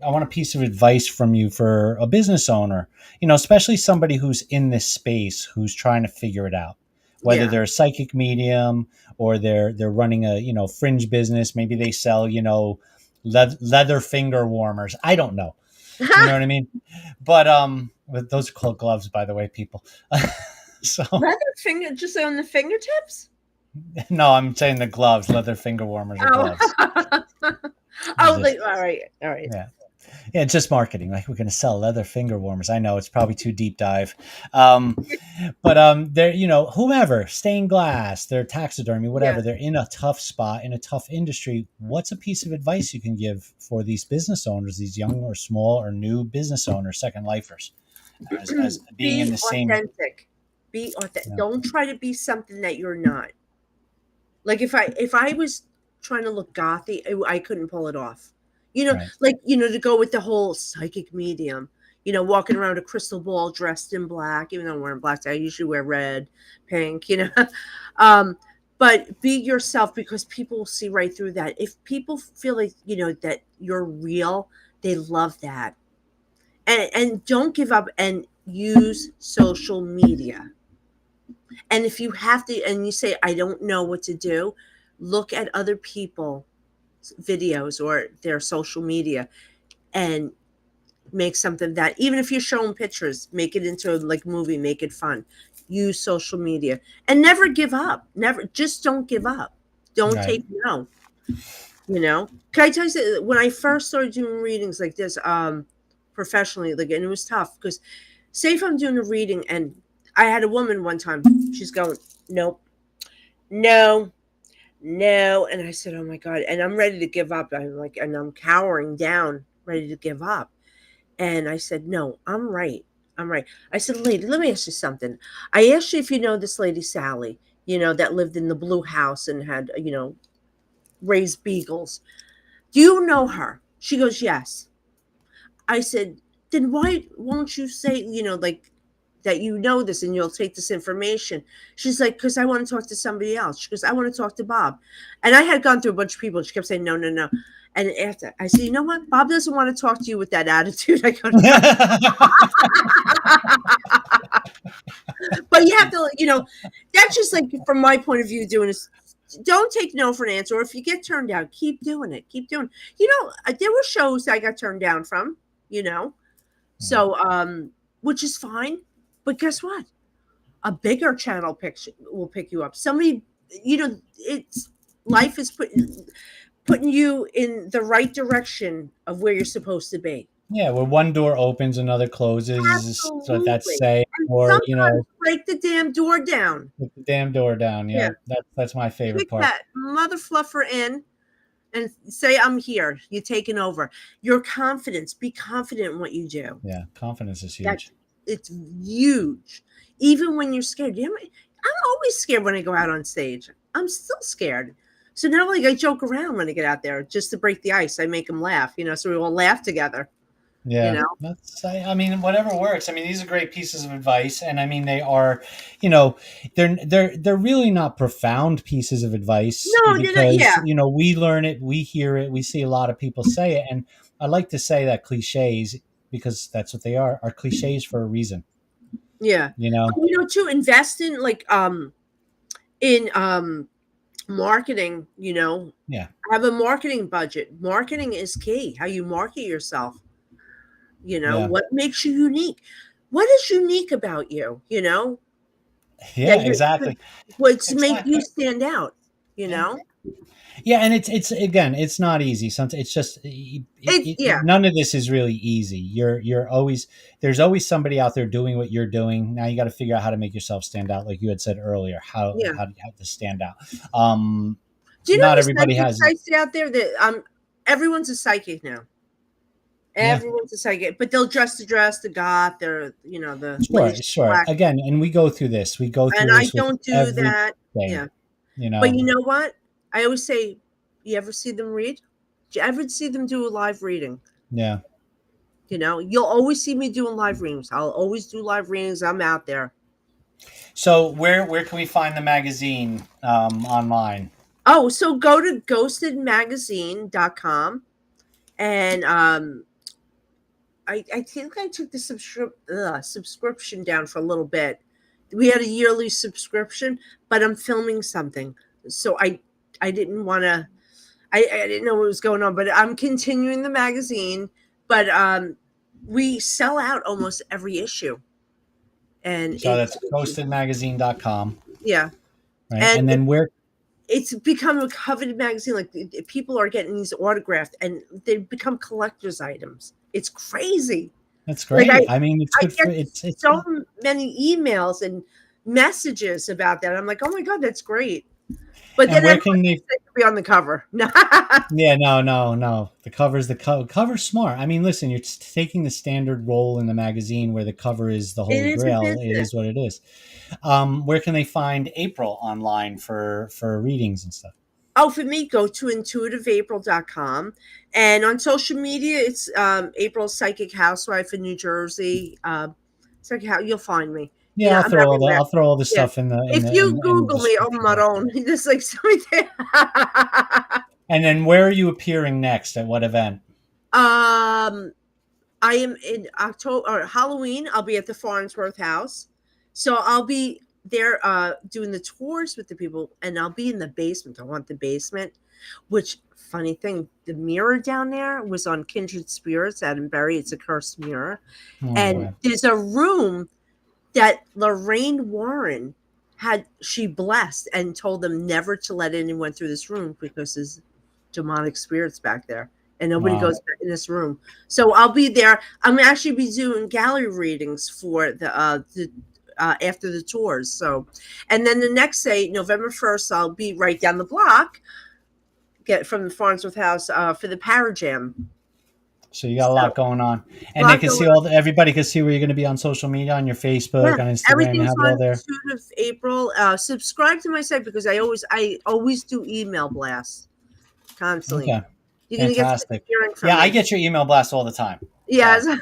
I want a piece of advice from you for a business owner, especially somebody who's in this space, who's trying to figure it out, whether Yeah. they're a psychic medium or they're running a, fringe business. Maybe they sell, leather finger warmers. I don't know. You know what I mean? But, those are called gloves, by the way, people. So Leather finger, just on the fingertips? no, I'm saying the gloves, leather finger warmers or Oh. gloves. Oh, Just, all right. All right. yeah. Yeah, it's just marketing. Like, we're going to sell leather finger warmers. I know it's probably too deep dive. Um, but they're, whomever, stained glass, they're taxidermy, Yeah. whatever, they're in a tough spot, in a tough industry. What's a piece of advice you can give for these business owners, these young or small or new business owners, second lifers, as being in Be the same? authentic. Be authentic. Yeah, Don't try to be something that you're not. Like, if I was trying to look gothy, I couldn't pull it off. right. Like, to go with the whole psychic medium, walking around a crystal ball dressed in black, even though I'm wearing black, I usually wear red, pink, um, but be yourself, because people will see right through that. If people feel like, that you're real, they love that. And don't give up, and use social media. And if you have to, and you say, I don't know what to do, look at other people videos or their social media, and make something that, even if you're showing pictures, make it into like movie, make it fun. Use social media, and never give up. Never, just don't give up. Don't Right. take no. Can I tell you, when I first started doing readings like this, professionally, like, and it was tough, because say if I'm doing a reading, and I had a woman one time, she's going, nope, no, no. And I said, oh my God. And I'm ready to give up. I'm like, and I'm cowering down, ready to give up. And I said, no, I'm right. I'm right. I said, lady, let me ask you something. I asked you if you know this lady, Sally, that lived in the blue house and had, raised beagles. Do you know her? She goes, yes. I said, then why won't you say, like, that this, and you'll take this information? She's like, because I want to talk to somebody else. She goes, I want to talk to Bob. And I had gone through a bunch of people. She kept saying, no, no, no. And after I said, you know what? Bob doesn't want to talk to you with that attitude. I go, no. But you have to, that's just like, from my point of view, doing this. Don't take no for an answer. Or if you get turned down, keep doing it. Keep doing. There were shows I got turned down from. You know, so, which is fine. But guess what? A bigger channel will pick you up. Somebody, it's life is putting you in the right direction of where you're supposed to be. Yeah, where one door opens, another closes. So that's Absolutely. say, And or sometimes break the damn door down. put the damn door down. Yeah. Yeah, that's my favorite Kick part. that mother fluffer in, and say, I'm here. You're taking over. Your confidence. Be confident in what you do. Yeah, confidence is That's huge. it's huge. Even when you're scared. I'm always scared when I go out on stage. I'm still scared. So now, like, I joke around when I get out there just to break the ice. I make them laugh, so we all laugh together. You Yeah, know. I mean, whatever works. I mean, these are great pieces of advice, and I mean, they are, you know, they're really not profound pieces of advice No, they're not. because Yeah, we learn it, we hear it, we see a lot of people say it, and I like to say that cliches because that's what they are cliches for a reason. yeah. You But know, to invest in like in marketing. yeah, Have a marketing budget. Marketing is key. How you market yourself. yeah, What makes you unique. What is unique about you? That yeah, you're exactly, what's make you exactly. stand out. You Yeah. know. Yeah, and it's again, it's not easy. Sometimes it's just Yeah, none of this is really easy. You're always there's always somebody out there doing what you're doing. Now you got to figure out how to make yourself stand out, like you had said earlier. yeah. How do you have to stand out? Um, Do you know Not the everybody psychic has. sites out there that everyone's a psychic now. Yeah, Everyone's a psychic, but they'll dress the goth, they're the sure, lace sure. black, Again, and we go through this. We go and through I this with don't do that. everything. Yeah, You but know, you know what? I always say, you ever see them read? Do you ever see them do a live reading? yeah. You'll always see me doing live readings. I'll always do live readings. I'm out there. So where can we find the magazine online? Oh, so go to ghostedmagazine.com, and I think I took the subscription down for a little bit. We had a yearly subscription, but I'm filming something, so I didn't want to. I didn't know what was going on, but I'm continuing the magazine. But we sell out almost every issue, and So that's ghostedmagazine.com, yeah, right? and And then where it's become a coveted magazine. Like, people are getting these autographed, and they become collector's items. It's crazy. that's Like, great. I mean, it's I good for get it's so many emails and messages about that. I'm like, oh my god, that's great. But and then where everyone can they? thinks they could be on the cover. No. Yeah, no, no, no. The cover's cover's smart. I mean, listen, you're taking the standard role in the magazine where the cover is the It holy is a grail. It business. is what it is. Where can they find April online for readings and stuff? Oh, for me, go to intuitiveapril.com. And on social media, it's April Psychic Housewife in New Jersey. You'll find me. Yeah, I'm everywhere. I'll throw all the Yeah. stuff in If you in the Google me, oh, description box. Maron, just like something. And then where are you appearing next at what event? um, I am in October or Halloween. I'll be at the Farnsworth House, so I'll be there doing the tours with the people, and I'll be in the basement. I want the basement. Which, funny thing, the mirror down there was on Kindred Spirits out in Bury. It's a cursed mirror, Oh and boy. there's a room that Lorraine Warren she blessed and told them never to let anyone through this room because there's demonic spirits back there, and nobody Wow. goes back in this room. So I'll be there. I'm actually be doing gallery readings for the after the tours. So, and then the next day, November 1st, I'll be right down the block, get from the Farnsworth House for the Parajam. So you got a So, lot going on, a and they lot can going see on. everybody can see where you're going to be on social media, on your Facebook, Yeah, on Instagram. You everything's have it all on there. Suit of April. Subscribe to my site because I always do email blasts constantly. Okay. You're gonna get sick of Fantastic. hearing Yeah, from I me. get your email blasts all the time. Yes. So,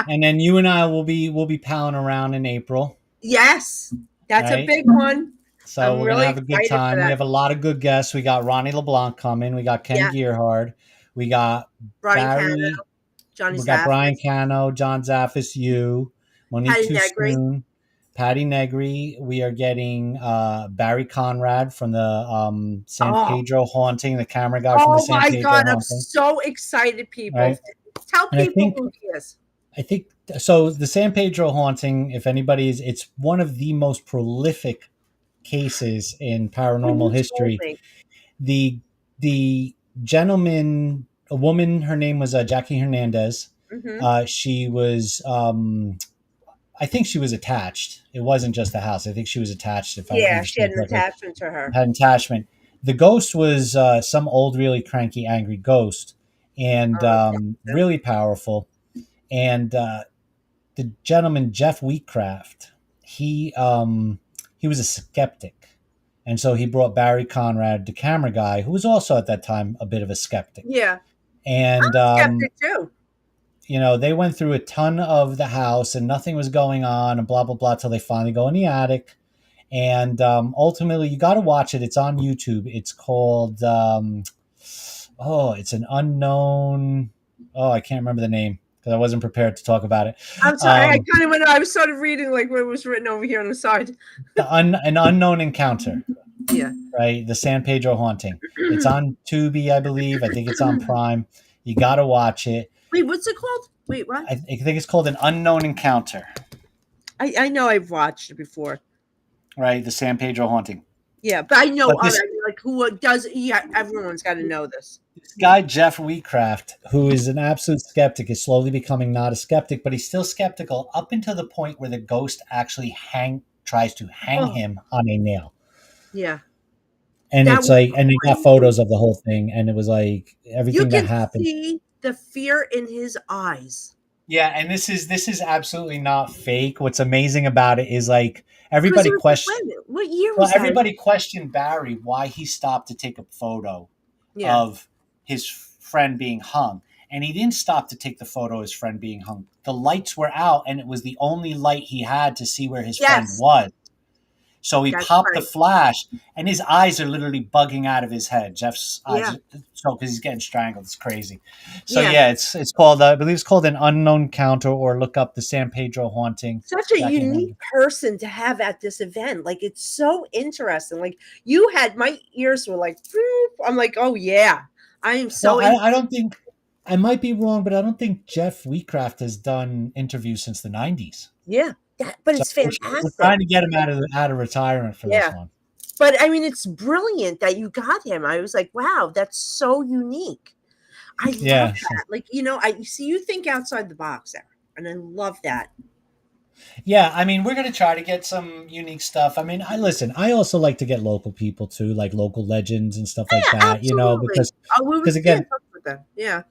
and then you and I will be palling around in April, Yes. That's a right? big one. So I'm we're gonna really have a good excited for time. We that. have a lot of good guests. We got Ronnie LeBlanc coming. We got Ken Yeah. Gearhard. We got Brian Cano, Barry. Johnny We got Brian Zaffis, Cano, John Zaffis, you, Monique Patty Negri. Toussoon, Patty Negri. We are getting Barry Conrad from the San Oh, Pedro Haunting, the camera guy from the oh San my Pedro God. I'm Haunting. so excited, people. Right. Tell And people who he is. I think so. The San Pedro haunting, if anybody's, it's one of the most prolific cases in When paranormal you told history. me. The the gentleman, a woman, her name was Jackie Hernandez. Hmm. She was, I think she was attached. It wasn't just the house. I think she was attached. If I Yeah, she had understand an correctly, attachment to her. had attachment. The ghost was some old, really cranky, angry ghost, and Okay. really powerful. And the gentleman Jeff Wheatcraft, he was a skeptic, and so he brought Barry Conrad, the camera guy, who was also at that time a bit of a skeptic. Yeah. I'm And a skeptic too. they went through a ton of the house, and nothing was going on, and blah blah blah, till they finally go in the attic. And ultimately, you got to watch it. It's on YouTube. It's called it's an unknown. Oh, I can't remember the name because I wasn't prepared to talk about it. I'm sorry. I Um, kind of went. I was sort of reading like what was written over here on the side. an unknown encounter, Yeah. right? The San Pedro haunting. It's on Tubi, I believe. I think it's on Prime. You got to watch it. Wait, what's it called? Wait, what? I think it's called an unknown encounter, I know I've watched it before. right? The San Pedro haunting. Yeah, but I know But other this like who does. Yeah, everyone's got to know this. this guy Jeff Wheatcraft, who is an absolute skeptic, is slowly becoming not a skeptic, but he's still skeptical up until the point where the ghost actually tries to hang Oh, him on a nail. yeah, And that it's was like, and they got crazy. photos of the whole thing, and it was like You everything that can happened. see the fear in his eyes Yeah, and this is absolutely not fake. What's amazing about it is like because everybody it was like, wait questioned. a minute, what year Well, was that? everybody questioned Barry why he stopped to take a photo Yeah. of his friend being hung. And he didn't stop to take the photo of his friend being hung. The lights were out, and it was the only light he had to see where his friend Yes, was. So he that's popped the right. flash, and his eyes are literally bugging out of his head. Jeff's eyes, Yeah, so because he's getting strangled, it's crazy. So yeah. yeah, it's called, I believe it's called an unknown counter, or look up the San Pedro haunting. Such a I can't unique remember. person to have at this event. Like it's so interesting. Like you had my ears were like, "Boop." I'm like, oh yeah, I am Well, so I don't think, I might be wrong, but I don't think Jeff Wheatcraft has done interviews since the '90s. yeah. But So it's we're fantastic. trying to get him out of retirement for this Yeah. one. But I mean, it's brilliant that you got him. I was like, wow, that's so unique. I love Yeah. that. Like, you know, I see you think outside the box there. And I love that. Yeah, I mean, we're gonna try to get some unique stuff. I mean, I listen. I also like to get local people too, like local legends and stuff like Yeah, that. absolutely. Because We would stay in again, touch with them. Yeah.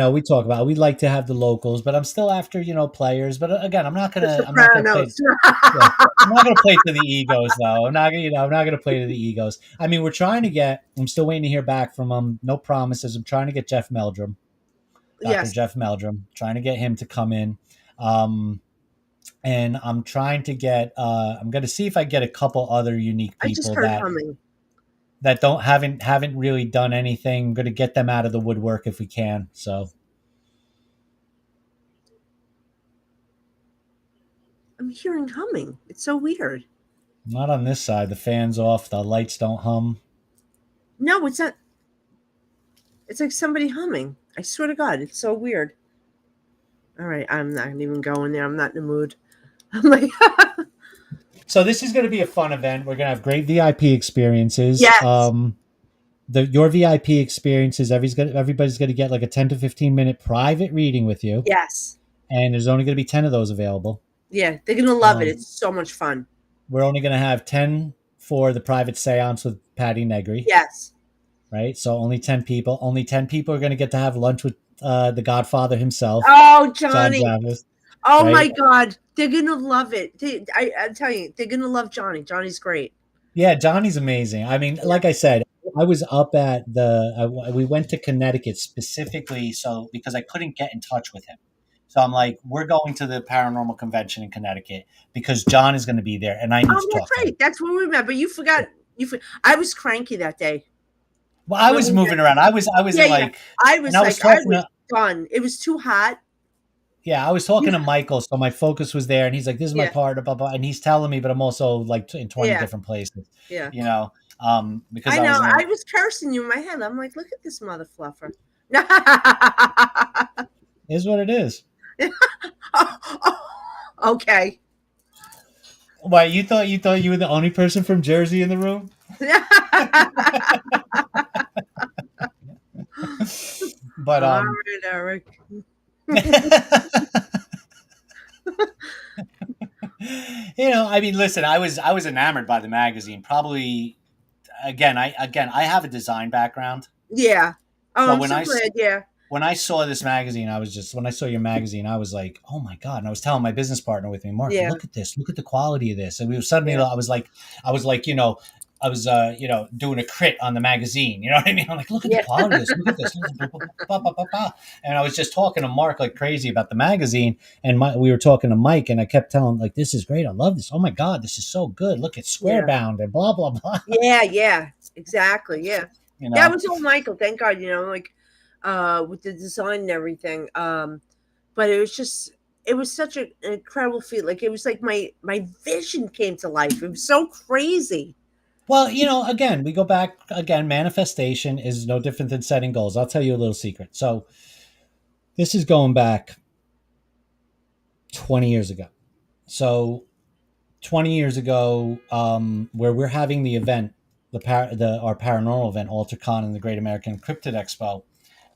we talk about we like to have the locals, but I'm still after players. But again, The I'm not gonna play. Sopranos. Yeah, I'm not gonna play to the egos though. I'm not gonna play to the egos. I mean, we're trying to get. I'm still waiting to hear back from no promises. I'm trying to get Jeff Meldrum, Dr. Yes. Jeff Meldrum, trying to get him to come in. Um, and I'm trying to get I'm going to see if I get a couple other unique I just people heard that humming. don't haven't really done anything. I'm going to get them out of the woodwork if we can. So I'm hearing humming. It's so weird. not on this side. The fan's off. The lights don't hum. No, it's not. It's like somebody humming. I swear to God, it's so weird. All right, I'm not even going there. I'm not in the mood. I'm like, So this is going to be a fun event. We're going to have great VIP experiences. yes, Your VIP experiences. Everybody's going to get like a 10 to 15 minute private reading with you, yes. and there's only going to be 10 of those available. Yeah, they're going to love it. Um, It's so much fun. we're only going to have 10 for the private seance with Patty Negri. Yes. Right? So only 10 people. Only 10 people are going to get to have lunch with the Godfather himself, Oh, John Johnny. Jarvis, Oh, my right? God. They're going to love it. I tell you, they're going to love Johnny. Johnny's great. Yeah, Johnny's amazing. I mean, Yeah. like I said, I was up at we went to Connecticut specifically because I couldn't get in touch with him. So I'm like, we're going to the paranormal convention in Connecticut because John is going to be there and I need to Oh, that's talk to him. right. That's where we met. But you forgot. I was cranky that day Well, I when was we met. moving around. I was Yeah, in yeah. like, I and was I was like, I talking was to, done. It was too hot. yeah, I was talking to Michael, so my focus was there, and he's like, "This is my Yeah, part," blah blah, and he's telling me, but I'm also like in 20 yeah, different places, yeah. because I I know. was in I was cursing you in my head. I'm like, look at this mother fluffer. is what it is. Okay. Why you thought you were the only person from Jersey in the room? But All right, Eric. I mean, listen, I was enamored by the magazine. Probably, I have a design background. Yeah. Oh, So I'm so glad. Yeah. when I saw this magazine, when I saw your magazine, I was like, oh my God. And I was telling my business partner with me, Mark, Yeah. look at this, look at the quality of this. And we were suddenly, Yeah. I was like, I was, doing a crit on the magazine. You know what I mean? I'm like, look at the Yeah. quality of this. Look at this. And I was just talking to Mark like crazy about the magazine. And we were talking to Mike, and I kept telling him, like, this is great. I love this. Oh my God, this is so good. Look, it's square Yeah. bound and blah, blah, blah. Yeah. Yeah. Exactly. Yeah. You Yeah. It know? was all Michael. Thank God. Like, with the design and everything. But it was such an incredible feel. Like, it was like my vision came to life. It was so crazy. Well, again, we go back again. Manifestation is no different than setting goals. I'll tell you a little secret. So this is going back 20 years ago. So 20 years ago, where we're having the event, our paranormal event, AlterCon and the Great American Cryptid Expo.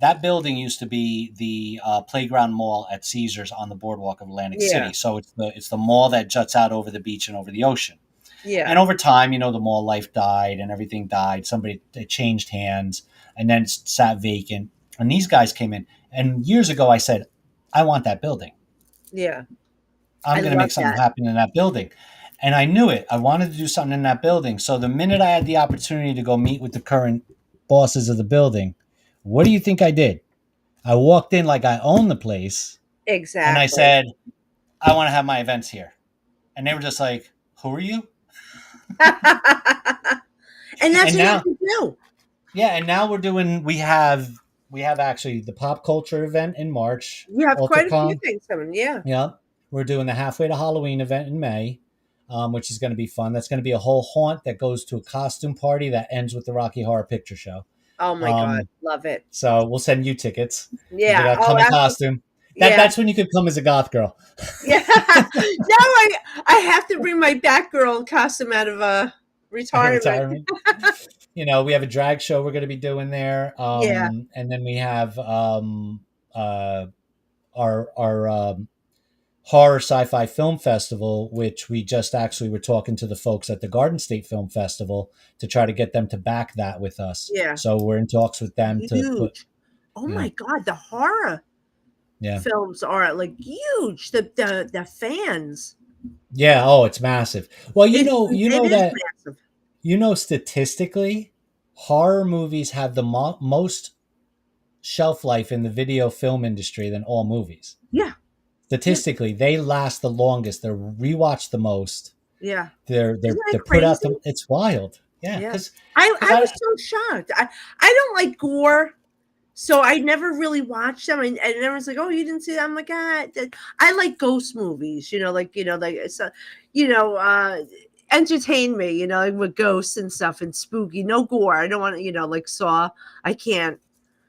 That building used to be the playground mall at Caesars on the boardwalk of Atlantic Yeah. City. So it's the mall that juts out over the beach and over the ocean. Yeah. And over time, the mall life died and everything died. It changed hands, and then it sat vacant. And these guys came in. And years ago, I said, I want that building. Yeah. I'm I going to love make something that. happen in that building. And I knew it. I wanted to do something in that building. So the minute I had the opportunity to go meet with the current bosses of the building, what do you think I did? I walked in like I owned the place, and I Exactly. said, I want to have my events here. And they were just like, who are you? And that's And what you have now, to do. yeah, and now we have actually the pop culture event in March, You have quite a few AlterCon. things coming. Yeah. Yeah, we're doing the halfway to Halloween event in May, which is going to be fun. That's going to be a whole haunt that goes to a costume party that ends with the Rocky Horror Picture Show. Oh my God. Um, Love it. so we'll send you tickets. You Yeah. gotta Oh, come in absolutely. costume. Yeah. That's when you could come as a goth girl. Yeah. Now I have to bring my Batgirl costume out of retirement. Retirement. We have a drag show we're going to be doing there, Yeah. and then we have our horror sci-fi film festival, which we just actually were talking to the folks at the Garden State Film Festival to try to get them to back that with us. Yeah. So we're in talks with them to put, Huge. Oh yeah, my God. The horror yeah, films are like huge. The fans. yeah. Oh, it's massive. Well, you It know is that massive. statistically, horror movies have the most shelf life in the video film industry than all movies. Yeah. Yeah. Statistically, they last the longest. They're rewatched the most. Yeah. They're Isn't they're that they're put out crazy? the. It's wild. Yeah, Yeah. because I I was so shocked. I don't like gore, so I never really watched them. And everyone's like, "Oh, you didn't see that?" I'm like, I like ghost movies. Like it's entertain me. Like with ghosts and stuff and spooky. No gore. I don't want to. Like Saw. I can't.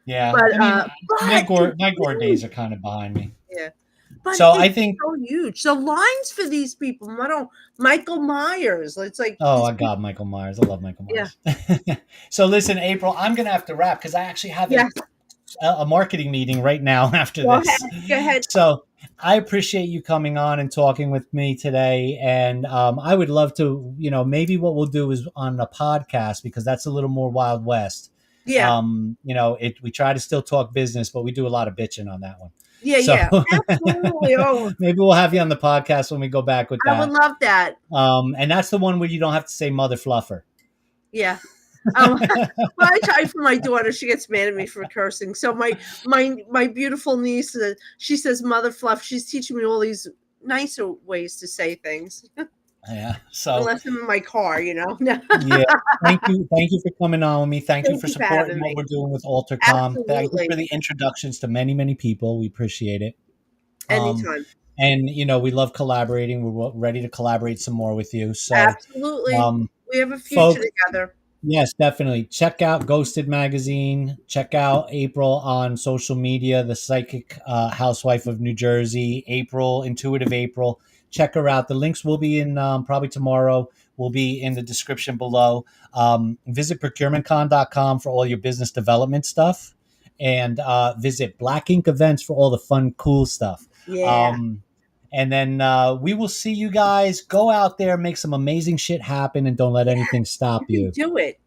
yeah. But I mean, my it's gore days huge. are kind of behind me. Yeah. But So I it's think. so huge. The lines for these people, Michael Myers. It's like Oh, these I people. got Michael Myers. I love Michael Yeah. Myers. So listen, April, I'm gonna have to wrap because I actually have Yes. a marketing meeting right now after Go ahead. this. Go ahead. So I appreciate you coming on and talking with me today. And I would love to, maybe what we'll do is on a podcast because that's a little more Wild West. Yeah. We try to still talk business, but we do a lot of bitching on that one. Yeah, So yeah, absolutely. Oh, maybe we'll have you on the podcast when we go back with I would that. love that. And that's the one where you don't have to say mother fluffer. Yeah. Well, I try for my daughter. She gets mad at me for cursing. So my beautiful niece, she says mother fluff. She's teaching me all these nicer ways to say things. Yeah. So Unless I'm in my car. yeah. Thank you for coming on with me. Thank you Thank for you for supporting having what me. we're doing with AlterCom. Thank you Absolutely. for the introductions to many, many people. We appreciate it. Anytime. And we love collaborating. We're ready to collaborate some more with you. So, Absolutely. We have a future folks, together. yes, definitely. Check out Ghosted Magazine. Check out April on social media, the psychic housewife of New Jersey, April, Intuitive April. Check her out. The links will be in probably tomorrow, will be in the description below. Visit procurementcon.com for all your business development stuff. And visit Black Ink Events for all the fun, cool stuff. Yeah. And then we will see you guys. Go out there, make some amazing shit happen, and don't let anything stop You can you. do it.